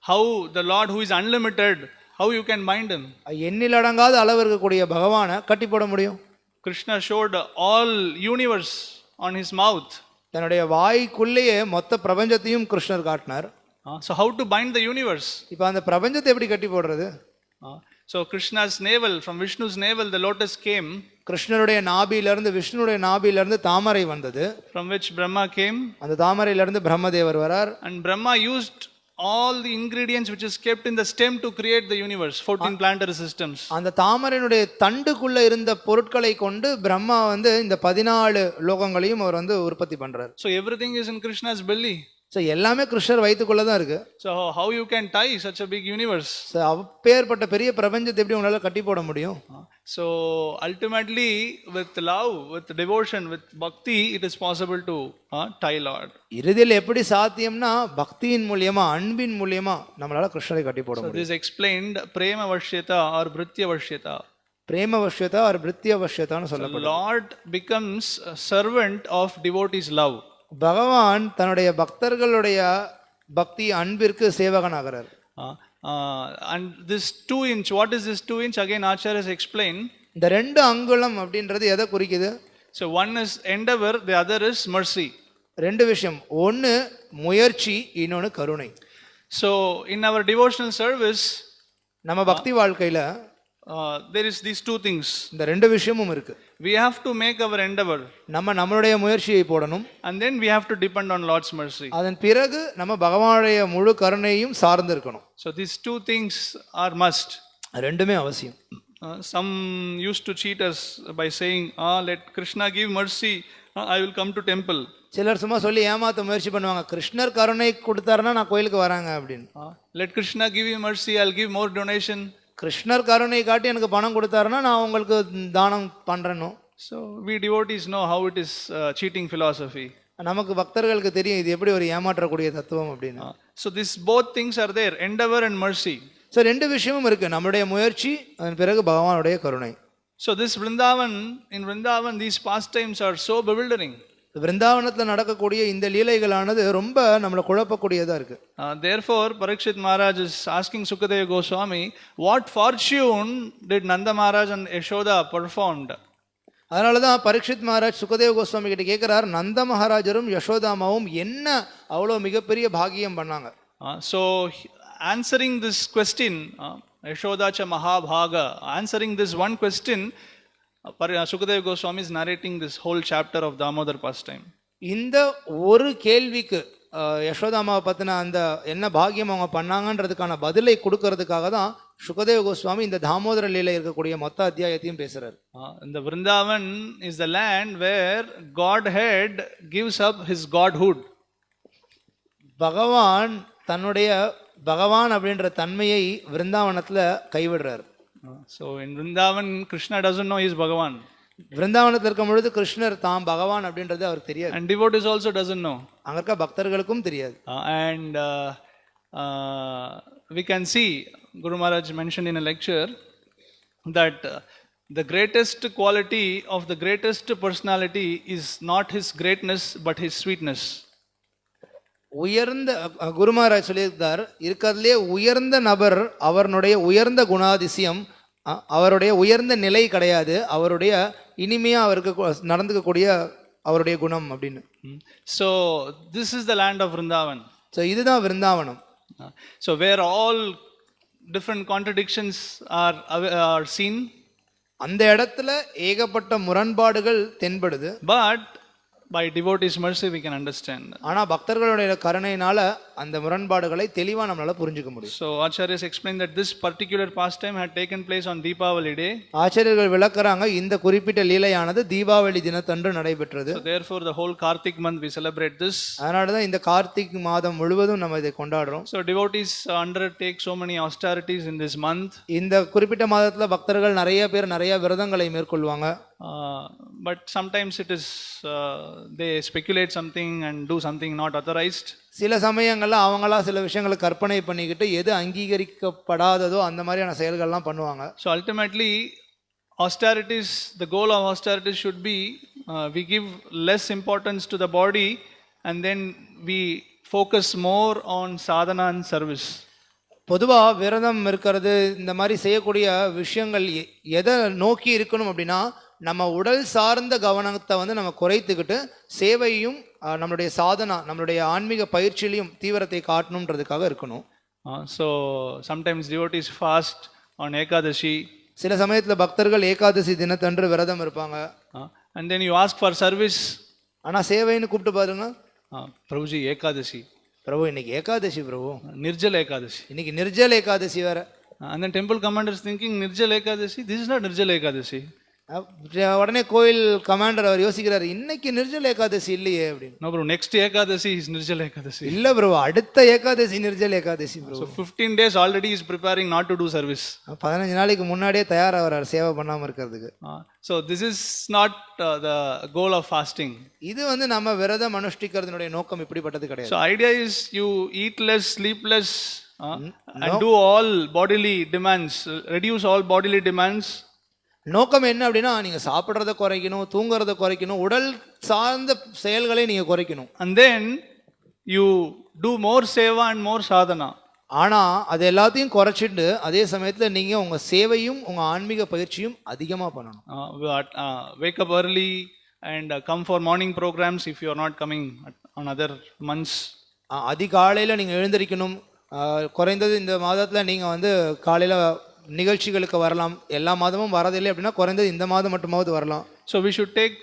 how the Lord who is unlimited, how you can bind him? எண்ணிலடங்காத அளவு இருக்கக்கூடிய பகவான கட்டி போட முடியும்? Krishna showed all universe on his mouth. தன்னுடைய வாய்க்குள்ளேயே மொத்த பிரபஞ்சத்தையும் கிருஷ்ணர் காட்டினார். So how to bind the universe? இப்போ அந்த பிரபஞ்சத்தை எப்படி கட்டி போடுறது? So Krishna's navel, from Vishnu's navel the lotus came. கிருஷ்ணருடைய நாபியிலிருந்து விஷ்ணுடைய நாபியிலிருந்து தாமரை வந்தது. From which Brahma came. அந்த தாமரையிலிருந்து பிரம்மதேவர் வரார். And Brahma used all the ingredients which is kept in the stem to create the universe, 14 planetary systems. அந்த தாமரையினுடைய தண்டுக்குள்ள இருந்த பொருட்களை கொண்டு பிரம்மா இந்த 14 லோகங்களையும் அவர் உற்பத்தி பண்றார். So everything is in Krishna's belly. So எல்லாமே கிருஷ்ணர் வயிற்றுக்குள்ள தான் இருக்கு. So how you can tie such a big universe? So அப்பேற்பட்ட பெரிய பிரபஞ்சத்தை எப்படி உங்களால கட்டி போட முடியும்? So ultimately with love, with devotion, with bhakti, it is possible to tie Lord. இறுதியில் எப்படி சாத்தியம்னா பக்தியின் மூலமா அன்பின் மூலமா நம்மளால கிருஷ்ணரை கட்டி போட முடியும். So this explained prema vashyata or britya vashyata. Prema வஷ்யதா or பிரித்ய வஷ்யதான்னு சொல்லப்படுது. Lord becomes a servant of devotees' love. பகவான் தன்னுடைய பக்தர்களுடைய பக்தி அன்பிற்கு சேவகனாகிறார். And this 2 inch, what is this 2 inch? Again Acharyas explain. இந்த 2 அங்குலம் அப்படின்றது எதை குறிக்குது? So one is endeavor, the other is mercy. 2 விஷயம், ஒன்னு முயற்சி, இன்னொன்னு கருணை. So in our devotional service, நம்ம பக்தி வாழ்க்கையில there is these 2 things. இந்த 2 விஷயமும் இருக்கு. We have to make our endeavor. நம்மளுடைய முயற்சியை போடணும். And then we have to depend on Lord's mercy. அதன் பிறகு நம்ம பகவானுடைய முழு கருணையும் சார்ந்து இருக்கணும். So these 2 things are must. ரெண்டுமே அவசியம். Some used to cheat us by saying, let Krishna give mercy, I will come to temple. சிலர் சும்மா சொல்லி ஏமாத்த முயற்சி பண்ணுவாங்க, கிருஷ்ணர் கருணை கொடுத்தாருன்னா நான் கோயிலுக்கு வராங்க அப்படின்னு. Let Krishna give you mercy, I'll give more donation. கிருஷ்ணர் கருணை காட்டி எனக்கு பணம் கொடுத்தாருன்னா நான் உங்களுக்கு தானம் பண்றேனோ. So we devotees know how it is cheating philosophy. நமக்கு பக்தர்களுக்கு தெரியும் இது எப்படி ஒரு ஏமாற்றக்கூடிய தத்துவம் அப்படின்னு. So this both things are there, endeavor and mercy. So 2 விஷயமும் இருக்கு, நம்மளுடைய முயற்சி அதன் பிறகு பகவானுடைய கருணை. So this Vrindavan, in Vrindavan these pastimes are so bewildering. விருந்தாவனத்தில் நடக்கக்கூடிய இந்த லீலைகளானது ரொம்ப நம்மளை குழப்பக்கூடியதா இருக்கு. Therefore Parikshit Maharaj is asking Sukadeva Goswami, what fortune did Nanda Maharaj and Yashoda performed? அதனாலதான் பரீட்சித் மகாராஜ் சுகதேவ கோஸ்வாமி கிட்ட கேட்கிறார், நந்த மகாராஜரும் யசோதாமாவும் என்ன அவ்வளவு மிகப்பெரிய பாக்கியம் பண்ணாங்க? So answering this question, Yashoda cha Mahabhaga, answering this one question, Sukadeva Goswami is narrating this whole chapter of Damodar pastime. இந்த ஒரு கேள்விக்கு யசோதாமாவை பத்தின அந்த என்ன பாக்கியம் அவங்க பண்ணாங்கன்றதுக்கான பதிலை கொடுக்கறதுக்காக தான் சுகதேவ கோஸ்வாமி இந்த தாமோதர லீலை இருக்கக்கூடிய மொத்த அத்தியாயத்தையும் பேசுறாரு. இந்த Vrindavan is the land where Godhead gives up his godhood. பகவான் தன்னுடைய பகவான் அப்படின்ற தன்மையை விருந்தாவனத்துல கைவிடுறார். So in Vrindavan Krishna doesn't know he is Bhagavan. விருந்தாவனத்தில் இருக்கும் பொழுது கிருஷ்ணர் தாம் பகவான் அப்படின்றது அவருக்கு தெரியாது. And devotees also doesn't know. அங்க இருக்க பக்தர்களுக்கும் தெரியாது. And we can see Guru Maharaj mentioned in a lecture that the greatest quality of the greatest personality is not his greatness but his sweetness. உயர்ந்த குரு மகாராஜ் சொல்லியிருந்தார், இருக்கிறதுலே உயர்ந்த நபர் அவருடைய உயர்ந்த குணாதிசயம் அவருடைய உயர்ந்த நிலை கிடையாது, அவருடைய இனிமையா அவருக்கு நடந்துக்கக்கூடிய அவருடைய குணம் அப்படின்னு. So this is the land of Vrindavan. So இதுதான் விருந்தாவனம். So where all different contradictions are seen. அந்த இடத்துல ஏகப்பட்ட முரண்பாடுகள் தென்படுது. But by devotees' mercy we can understand. ஆனா பக்தர்களுடைய கருணையினால அந்த முரண்பாடுகளை தெளிவா நம்மளால புரிஞ்சுக்க முடியும். So Acharyas explained that this particular pastime had taken place on Deepavali day. ஆச்சாரியர்கள் விளக்குறாங்க இந்த குறிப்பிட்ட லீலையானது தீபாவளி தினத்தன்று நடைபெற்றது. So therefore the whole Kartik month we celebrate this. அதனால தான் இந்த கார்த்திக் மாதம் முழுவதும் நம்ம இதை கொண்டாடுறோம். So devotees undertake so many austerities in this month. இந்த குறிப்பிட்ட மாதத்துல பக்தர்கள் நிறைய பேர் நிறைய விரதங்களை மேற்கொள்வாங்க. But sometimes it is they speculate something and do something not authorized. சில சமயங்கள்ல அவங்களா சில விஷயங்களை கற்பனை பண்ணிக்கிட்டு எது அங்கீகரிக்கப்படாததோ அந்த மாதிரியான செயல்கள்லாம் பண்ணுவாங்க. So ultimately austerities, the goal of austerities should be we give less importance to the body and then we focus more on sadhana and service. பொதுவா விரதம் இருக்கிறது இந்த மாதிரி செய்யக்கூடிய விஷயங்கள் எதை நோக்கி இருக்கணும் அப்படின்னா நம்ம உடல் சார்ந்த கவனத்தை வந்து நம்ம குறைத்துக்கிட்டு சேவையும் நம்மளுடைய சாதனா நம்மளுடைய ஆன்மீக பயிற்சியிலையும் தீவிரத்தை காட்டணுன்றதுக்காக இருக்கணும். So sometimes devotees fast on Ekadashi. சில சமயத்துல பக்தர்கள் ஏகாதசி தினத்தன்று விரதம் இருப்பாங்க. And then you ask for service. ஆனா சேவைன்னு கூப்பிட்டு பாருங்க. பிரபுஜி ஏகாதசி. பிரபு இன்னைக்கு ஏகாதசி பிரபு. நிர்ஜல் ஏகாதசி. இன்னைக்கு நிர்ஜல் ஏகாதசி வேற. And then temple commander is thinking நிர்ஜல் Ekadashi. This is not நிர்ஜல் Ekadashi. உடனே கோயில் கமாண்டர் அவர் யோசிக்கிறார் இன்னைக்கு நிர்ஜல் ஏகாதசி இல்லையே அப்படின்னு. No bro, next Ekadashi is நிர்ஜல் Ekadashi. இல்ல ப்ரோ அடுத்த Ekadashi Nirjala Ekadashi bro. So 15 days already is preparing not to do service. 15 நாளைக்கு முன்னாடியே தயாராகிறார் சேவை பண்ணாம இருக்கிறதுக்கு. So this is not the goal of fasting. இது வந்து நம்ம விரதம் அனுஷ்டிக்கிறதுனுடைய நோக்கம் இப்படிப்பட்டது கிடையாது. So idea is you eat less, sleep less and do all bodily demands, reduce all bodily demands. நோக்கம் என்ன அப்படின்னா நீங்க சாப்பிட்றத குறைக்கணும், தூங்குறத குறைக்கணும், உடல் சார்ந்த செயல்களை நீங்க குறைக்கணும். And then you do more seva and more sadhana. ஆனா அது எல்லாத்தையும் குறைச்சிட்டு அதே சமயத்துல நீங்க உங்க சேவையும் உங்க ஆன்மீக பயிற்சியும் அதிகமா பண்ணணும். Wake up early and come for morning programs if you are not coming on other months. அதிகாலையில நீங்க எழுந்திருக்கணும். குறைந்தது இந்த மாதத்துல நீங்க வந்து காலையில நிகழ்ச்சிகளுக்கு வரலாம். எல்லா மாதமும் வரதில்லை அப்படின்னா குறைந்தது இந்த மாதம் மட்டுமாவது வரலாம். So we should take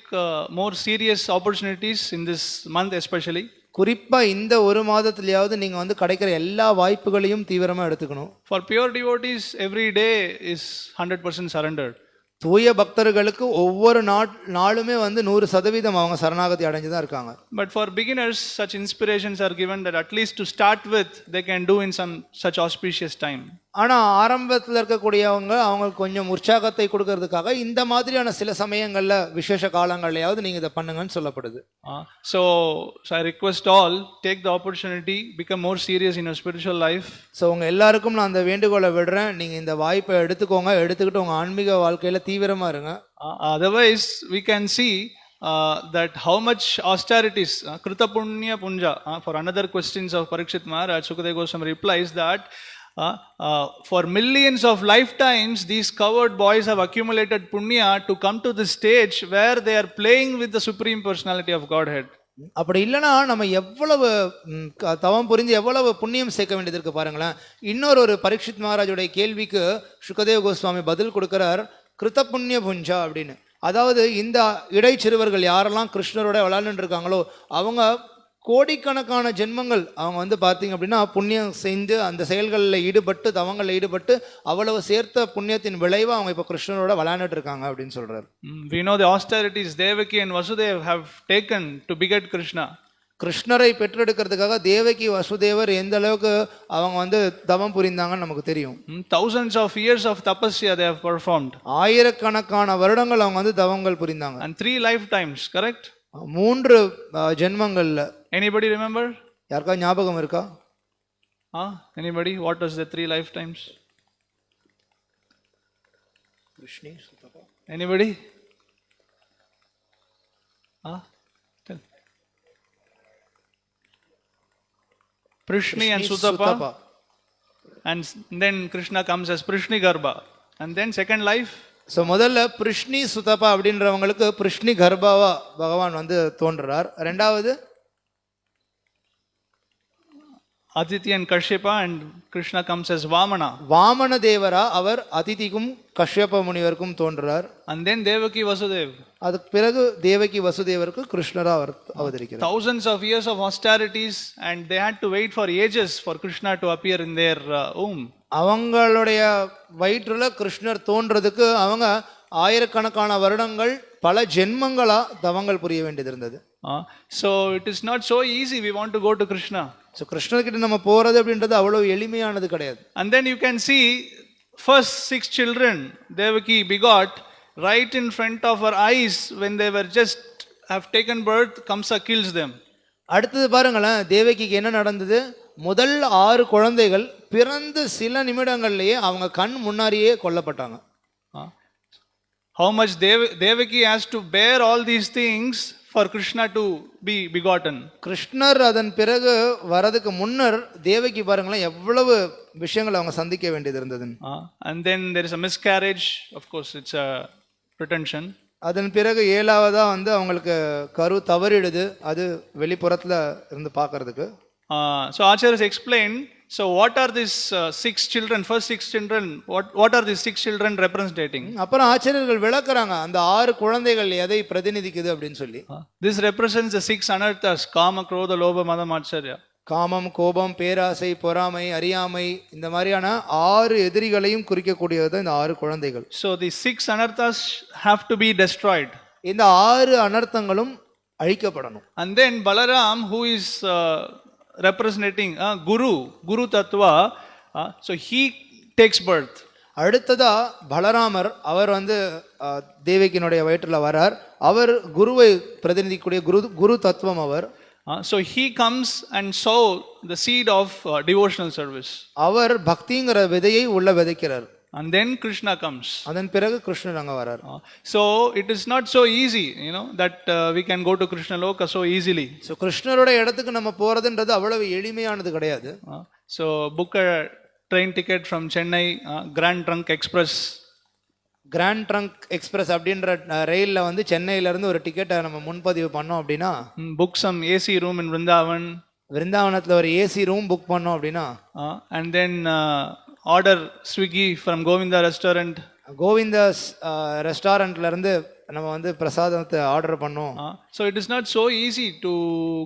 more serious opportunities in this month especially. குறிப்பா இந்த ஒரு மாதத்திலேயாவது நீங்க வந்து கிடைக்கிற எல்லா வாய்ப்புகளையும் தீவிரமா எடுத்துக்கணும். For pure devotees every day is 100% surrendered. தூய பக்தர்களுக்கு ஒவ்வொரு நாளுமே வந்து 100% அவங்க சரணாகதி அடைஞ்சுதான் இருக்காங்க. But for beginners such inspirations are given that at least to start with they can do in some such auspicious time. ஆனா ஆரம்பத்தில் இருக்கக்கூடியவங்க அவங்களுக்கு கொஞ்சம் உற்சாகத்தை கொடுக்கறதுக்காக இந்த மாதிரியான சில சமயங்கள்ல விசேஷ காலங்கள்லயாவது நீங்க இதை பண்ணுங்கன்னு சொல்லப்படுது. So I request all take the opportunity, become more serious in your spiritual life. So உங்க எல்லாருக்கும் நான் அந்த வேண்டுகோளை விடுறேன். நீங்க இந்த வாய்ப்பை எடுத்துக்கோங்க, எடுத்துக்கிட்டு உங்க ஆன்மீக வாழ்க்கையில தீவிரமா இருங்க. Otherwise we can see that how much austerities krita punya punja. For another questions of Parikshit Maharaj, Sukadeva Goswami replies that for millions of lifetimes these coward boys have accumulated punya to come to this stage where they are playing with the supreme personality of Godhead. அப்படி இல்லைன்னா நம்ம எவ்வளவு தவம் புரிஞ்சு எவ்வளவு புண்ணியம் சேர்க்க வேண்டியது இருக்கு பாருங்களேன். இன்னொரு பரீட்சித் மகாராஜுடைய கேள்விக்கு சுகதேவ கோஸ்வாமி பதில் கொடுக்கிறார் கிருத்த புண்ணிய புஞ்சா அப்படின்னு. அதாவது இந்த இடைச்சிறுவர்கள் யாரெல்லாம் கிருஷ்ணரோட விளையாண்டு இருக்காங்களோ அவங்க கோடிக்கணக்கான ஜென்மங்கள் அவங்க வந்து பார்த்தீங்க அப்படின்னா புண்ணியம் செஞ்சு அந்த செயல்களில் ஈடுபட்டு தவங்களில் ஈடுபட்டு அவ்வளவு சேர்த்த புண்ணியத்தின் விளைவாக அவங்க இப்போ கிருஷ்ணரோட விளையாண்டுட்டு இருக்காங்க அப்படின்னு சொல்றாரு. We know the austerities Devaki and Vasudeva have taken to beget Krishna. கிருஷ்ணரை பெற்றெடுக்கிறதுக்காக தேவகி வசுதேவர் எந்த அளவுக்கு அவங்க வந்து தவம் புரிந்தாங்கன்னு நமக்கு தெரியும். Thousands of years of tapasya they have performed. ஆயிரக்கணக்கான வருடங்கள் அவங்க வந்து தவங்கள் புரிந்தாங்க. And 3 lifetimes, correct? 3 ஜென்மங்கள்ல. Anybody remember? யாருக்கா ஞாபகம் இருக்கா? Anybody? What was the 3 lifetimes? Anybody? Tell. Prishni and Sutapa. And then Krishna comes as Prishni Garbha. And then second life. So முதல்ல பிருஷ்ணி சுதப்பா அப்படின்றவங்களுக்கு பிருஷ்ணி கர்ப்பாவா பகவான் வந்து தோன்றுறார். ரெண்டாவது Aditi and Kashyapa, and Krishna comes as Vamana. Vamana Devara our அதிதிக்கும் Kashyapa முனிவருக்கும் தோன்றுறார். And then Devaki Vasudev. அதுக்கு பிறகு தேவகி வசுதேவருக்கு கிருஷ்ணரா அவர் அவதரிக்கிறார். Thousands of years of austerities, and they had to wait for ages for Krishna to appear in their womb. அவங்களுடைய வயிற்றுல கிருஷ்ணர் தோன்றதுக்கு அவங்க ஆயிரக்கணக்கான வருடங்கள் பல ஜென்மங்களா தவங்கள் புரிய வேண்டியது இருந்தது. So it is not so easy. We want to go to Krishna. So கிருஷ்ணர்கிட்ட நம்ம போறது அப்படின்றது அவ்வளவு எளிமையானது கிடையாது. And then you can see first 6 children Devaki begot right in front of her eyes when they were just have taken birth. Kamsa kills them. அடுத்தது பாருங்களேன், தேவகிக்கு என்ன நடந்தது? முதல் 6 குழந்தைகள் பிறந்து சில நிமிடங்கள்லயே அவங்க கண் முன்னாடியே கொல்லப்பட்டாங்க. How much Devaki has to bear all these things for Krishna to be begotten. கிருஷ்ணர் அதன் பிறகு வரதுக்கு முன்னர் தேவகி பாருங்களேன் எவ்வளவு விஷயங்கள் அவங்க சந்திக்க வேண்டியது இருந்தது. And then there is a miscarriage. Of course it's a pretension. அதன் பிறகு 7வதா அவங்களுக்கு கரு தவறிடுது. அது வெளிப்புறத்துல இருந்து பார்க்கிறதுக்கு. So Acharyas explained, so what are these 6 children, first 6 children, what are these 6 children representing? அப்புறம் ஆச்சாரியர்கள் விளக்குறாங்க அந்த 6 குழந்தைகள் எதை பிரதிநிதிக்குது அப்படின்னு சொல்லி. This represents the 6 anarthas, kama, krodha, lobha, mada, matsarya. காமம், கோபம், பேராசை, பொறாமை, அறியாமை, இந்த மாதிரியான 6 எதிரிகளையும் குறிக்கக்கூடியது இந்த 6 குழந்தைகள். So the 6 anarthas have to be destroyed. இந்த 6 அனர்த்தங்களும் அழிக்கப்படணும். And then Balaram, who is representing Guru Tattva, so he takes birth. அடுத்ததா பலராமர் அவர் தேவகியினுடைய வயிற்றுல வரார். அவர் குருவை பிரதிநிதிக்கூடிய குரு தத்துவம் அவர். So he comes and sow the seed of devotional service. அவர் பக்திங்கிற விதையை உள்ள விதைக்கிறார். And then Krishna comes. அதன் பிறகு கிருஷ்ணர் அங்க வரார். So it is not so easy, that we can go to Krishna Loka so easily. So கிருஷ்ணரோட இடத்துக்கு நம்ம போறதுன்றது அவ்வளவு எளிமையானது கிடையாது. So book a train ticket from Chennai, Grand Trunk Express. Grand trunk express அப்படின்ற ரயில்ல சென்னையில இருந்து ஒரு டிக்கெட்டை நம்ம முன்பதிவு பண்ணோம் அப்படின்னா, book some AC room in Vrindavan. விருந்தாவனத்துல ஒரு ஏசி ரூம் புக் பண்ணோம் அப்படின்னா, and then order Swiggy from Govinda restaurant. கோவிந்தாஸ் ரெஸ்டாரண்ட்ல இருந்து நம்ம பிரசாதத்தை ஆர்டர் பண்ணோம். So it is not so easy to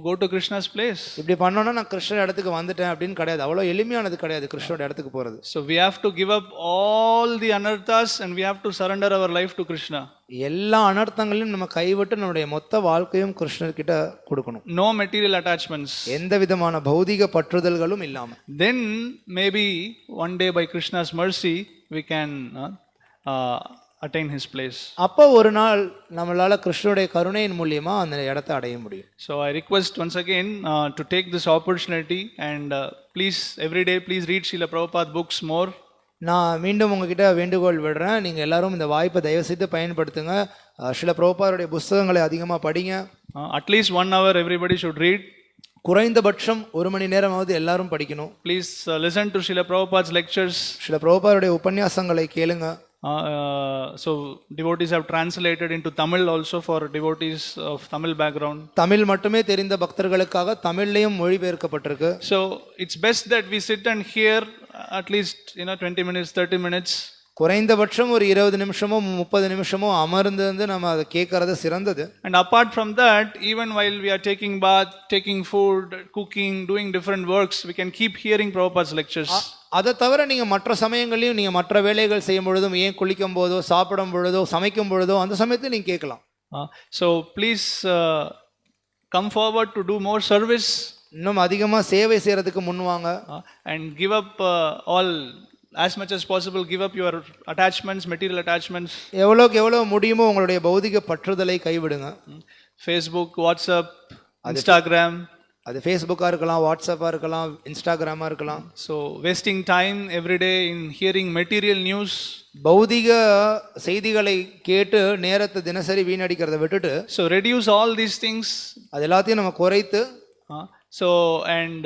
go to Krishna's place. இப்படி பண்ணோம்னா நான் கிருஷ்ணர் இடத்துக்கு வந்துட்டேன் அப்படின்னு கிடையாது. அவ்வளவு எளிமையானது கிடையாது கிருஷ்ணரோட இடத்துக்கு போறது. So we have to give up all the anarthas and we have to surrender our life to Krishna. எல்லா அனர்த்தங்களையும் நம்ம கைவிட்டு நம்முடைய மொத்த வாழ்க்கையும் கிருஷ்ணர் கிட்ட கொடுக்கணும். No material attachments. எந்த விதமான பௌதிக பற்றுதல்களும் இல்லாம. Then maybe one day by Krishna's mercy we can attain his place. அப்ப ஒரு நாள் நம்மளால கிருஷ்ணருடைய கருணையின் மூலமா அந்த இடத்தை அடைய முடியும். So I request once again to take this opportunity and please every day please read Srila Prabhupada books more. நான் மீண்டும் உங்ககிட்ட வேண்டுகோள் விடுறேன், நீங்க எல்லாரும் இந்த வாய்ப்பை தயவு செய்து பயன்படுத்துங்க. ஸ்ரீல பிரபுபாதருடைய புத்தகங்களை அதிகமா படிங்க. At least 1 hour everybody should read. குறைந்தபட்சம் 1 மணி நேரமாவது எல்லாரும் படிக்கணும். Please listen to Srila Prabhupada's lectures. Srila பிரபுபாதருடைய உபன்யாசங்களை கேளுங்க. So devotees have translated into Tamil also for devotees of Tamil background. Tamil மட்டுமே தெரிந்த பக்தர்களுக்காக தமிழ்லயும் மொழிபெயர்க்கப்பட்டிருக்கு. So it's best that we sit and hear at least 20 minutes 30 minutes. குறைந்தபட்சம் ஒரு 20 நிமிஷமோ 30 நிமிஷமோ அமர்ந்து நம்ம அதை கேட்கறது சிறந்தது. And apart from that, even while we are taking bath, taking food, cooking, doing different works, we can keep hearing Prabhupada's lectures. அதை தவிர நீங்க மற்ற சமயங்களையும் நீங்க மற்ற வேலைகள் செய்யும் பொழுதும், ஏன் குளிக்கும் போதோ சாப்பிடும் பொழுதோ சமைக்கும் பொழுதோ அந்த சமயத்தில் நீங்க கேட்கலாம். So please come forward to do more service. இன்னும் அதிகமா சேவை செய்யறதுக்கு முன்வாங்க. And give up all as much as possible, give up your attachments, material attachments. எவ்வளவுக்கு எவ்வளவு முடியுமோ உங்களுடைய பௌதிக பற்றுதலை கைவிடுங்க. Facebook, WhatsApp, Instagram. அது ஃபேஸ்புக்கா இருக்கலாம், வாட்ஸ்அப்பா இருக்கலாம், இன்ஸ்டாகிராமா இருக்கலாம். So wasting time every day in hearing material news. பௌதிக செய்திகளை கேட்டு நேரத்தை தினசரி வீணடிக்கிறத விட்டுட்டு, so reduce all these things. அது எல்லாத்தையும் நம்ம குறைத்து and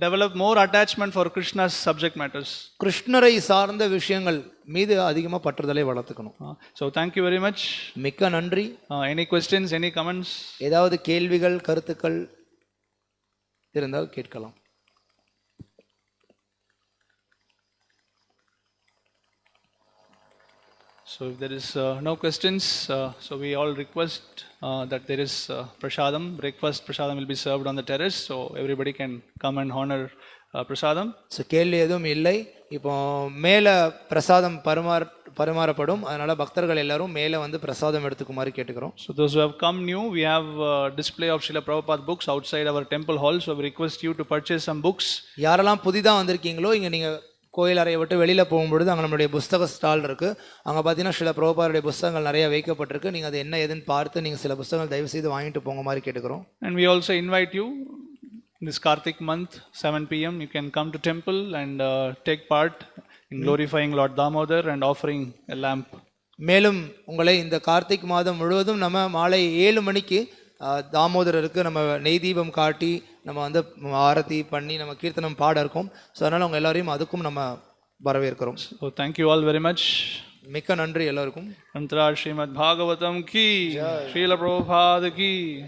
develop more attachment for Krishna's subject matters. கிருஷ்ணரை சார்ந்த விஷயங்கள் மீது அதிகமா பற்றுதலை வளர்த்துக்கணும். So thank you very much. மிக்க நன்றி. Any questions, any comments? ஏதாவது கேள்விகள் கருத்துக்கள் இருந்தால் கேட்கலாம். So if there is no questions, so we all request that there is prasadam. Breakfast prasadam will be served on the terrace, so everybody can come and honor prasadam. So கேள்வி எதுவும் இல்லை. இப்போ மேலே பிரசாதம் பரிமாறப்படும். அதனால பக்தர்கள் எல்லாரும் மேலே வந்து பிரசாதம் எடுத்துக்குமாறு கேட்டுக்கிறோம். So those who have come new, we have display of Srila Prabhupada books outside our temple hall. So we request you to purchase some books. யாரெல்லாம் புதிதாக வந்திருக்கீங்களோ இங்கே நீங்கள் கோயில் அறையை விட்டு வெளியில் போகும்பொழுது அங்கே நம்மளுடைய புஸ்தக ஸ்டால் இருக்குது. அங்கே பார்த்தீங்கன்னா சில பிரபுபாருடைய புஸ்தகங்கள் நிறைய வைக்கப்பட்டிருக்கு. நீங்கள் அது என்ன ஏதுன்னு பார்த்து நீங்கள் சில புஸ்தகங்கள் தயவு செய்து வாங்கிட்டு போங்க மாதிரி கேட்டுக்கிறோம். And we also invite you this Kartik month 7 p.m. you can come to temple and take part in glorifying Lord Damodar and offering a lamp. மேலும் உங்களை இந்த கார்த்திக் மாதம் முழுவதும் நம்ம மாலை 7 மணிக்கு தாமோதரருக்கு நம்ம நெய் தீபம் காட்டி நம்ம வந்து ஆரத்தி பண்ணி நம்ம கீர்த்தனம் பாட இருக்கோம். ஸோ அதனால் உங்கள் எல்லாரையும் அதுக்கும் நம்ம வரவேற்கிறோம். So thank you all very much. மிக்க நன்றி எல்லாருக்கும். Antara Srimad Bhagavatam ki, Srila Prabhupada ki.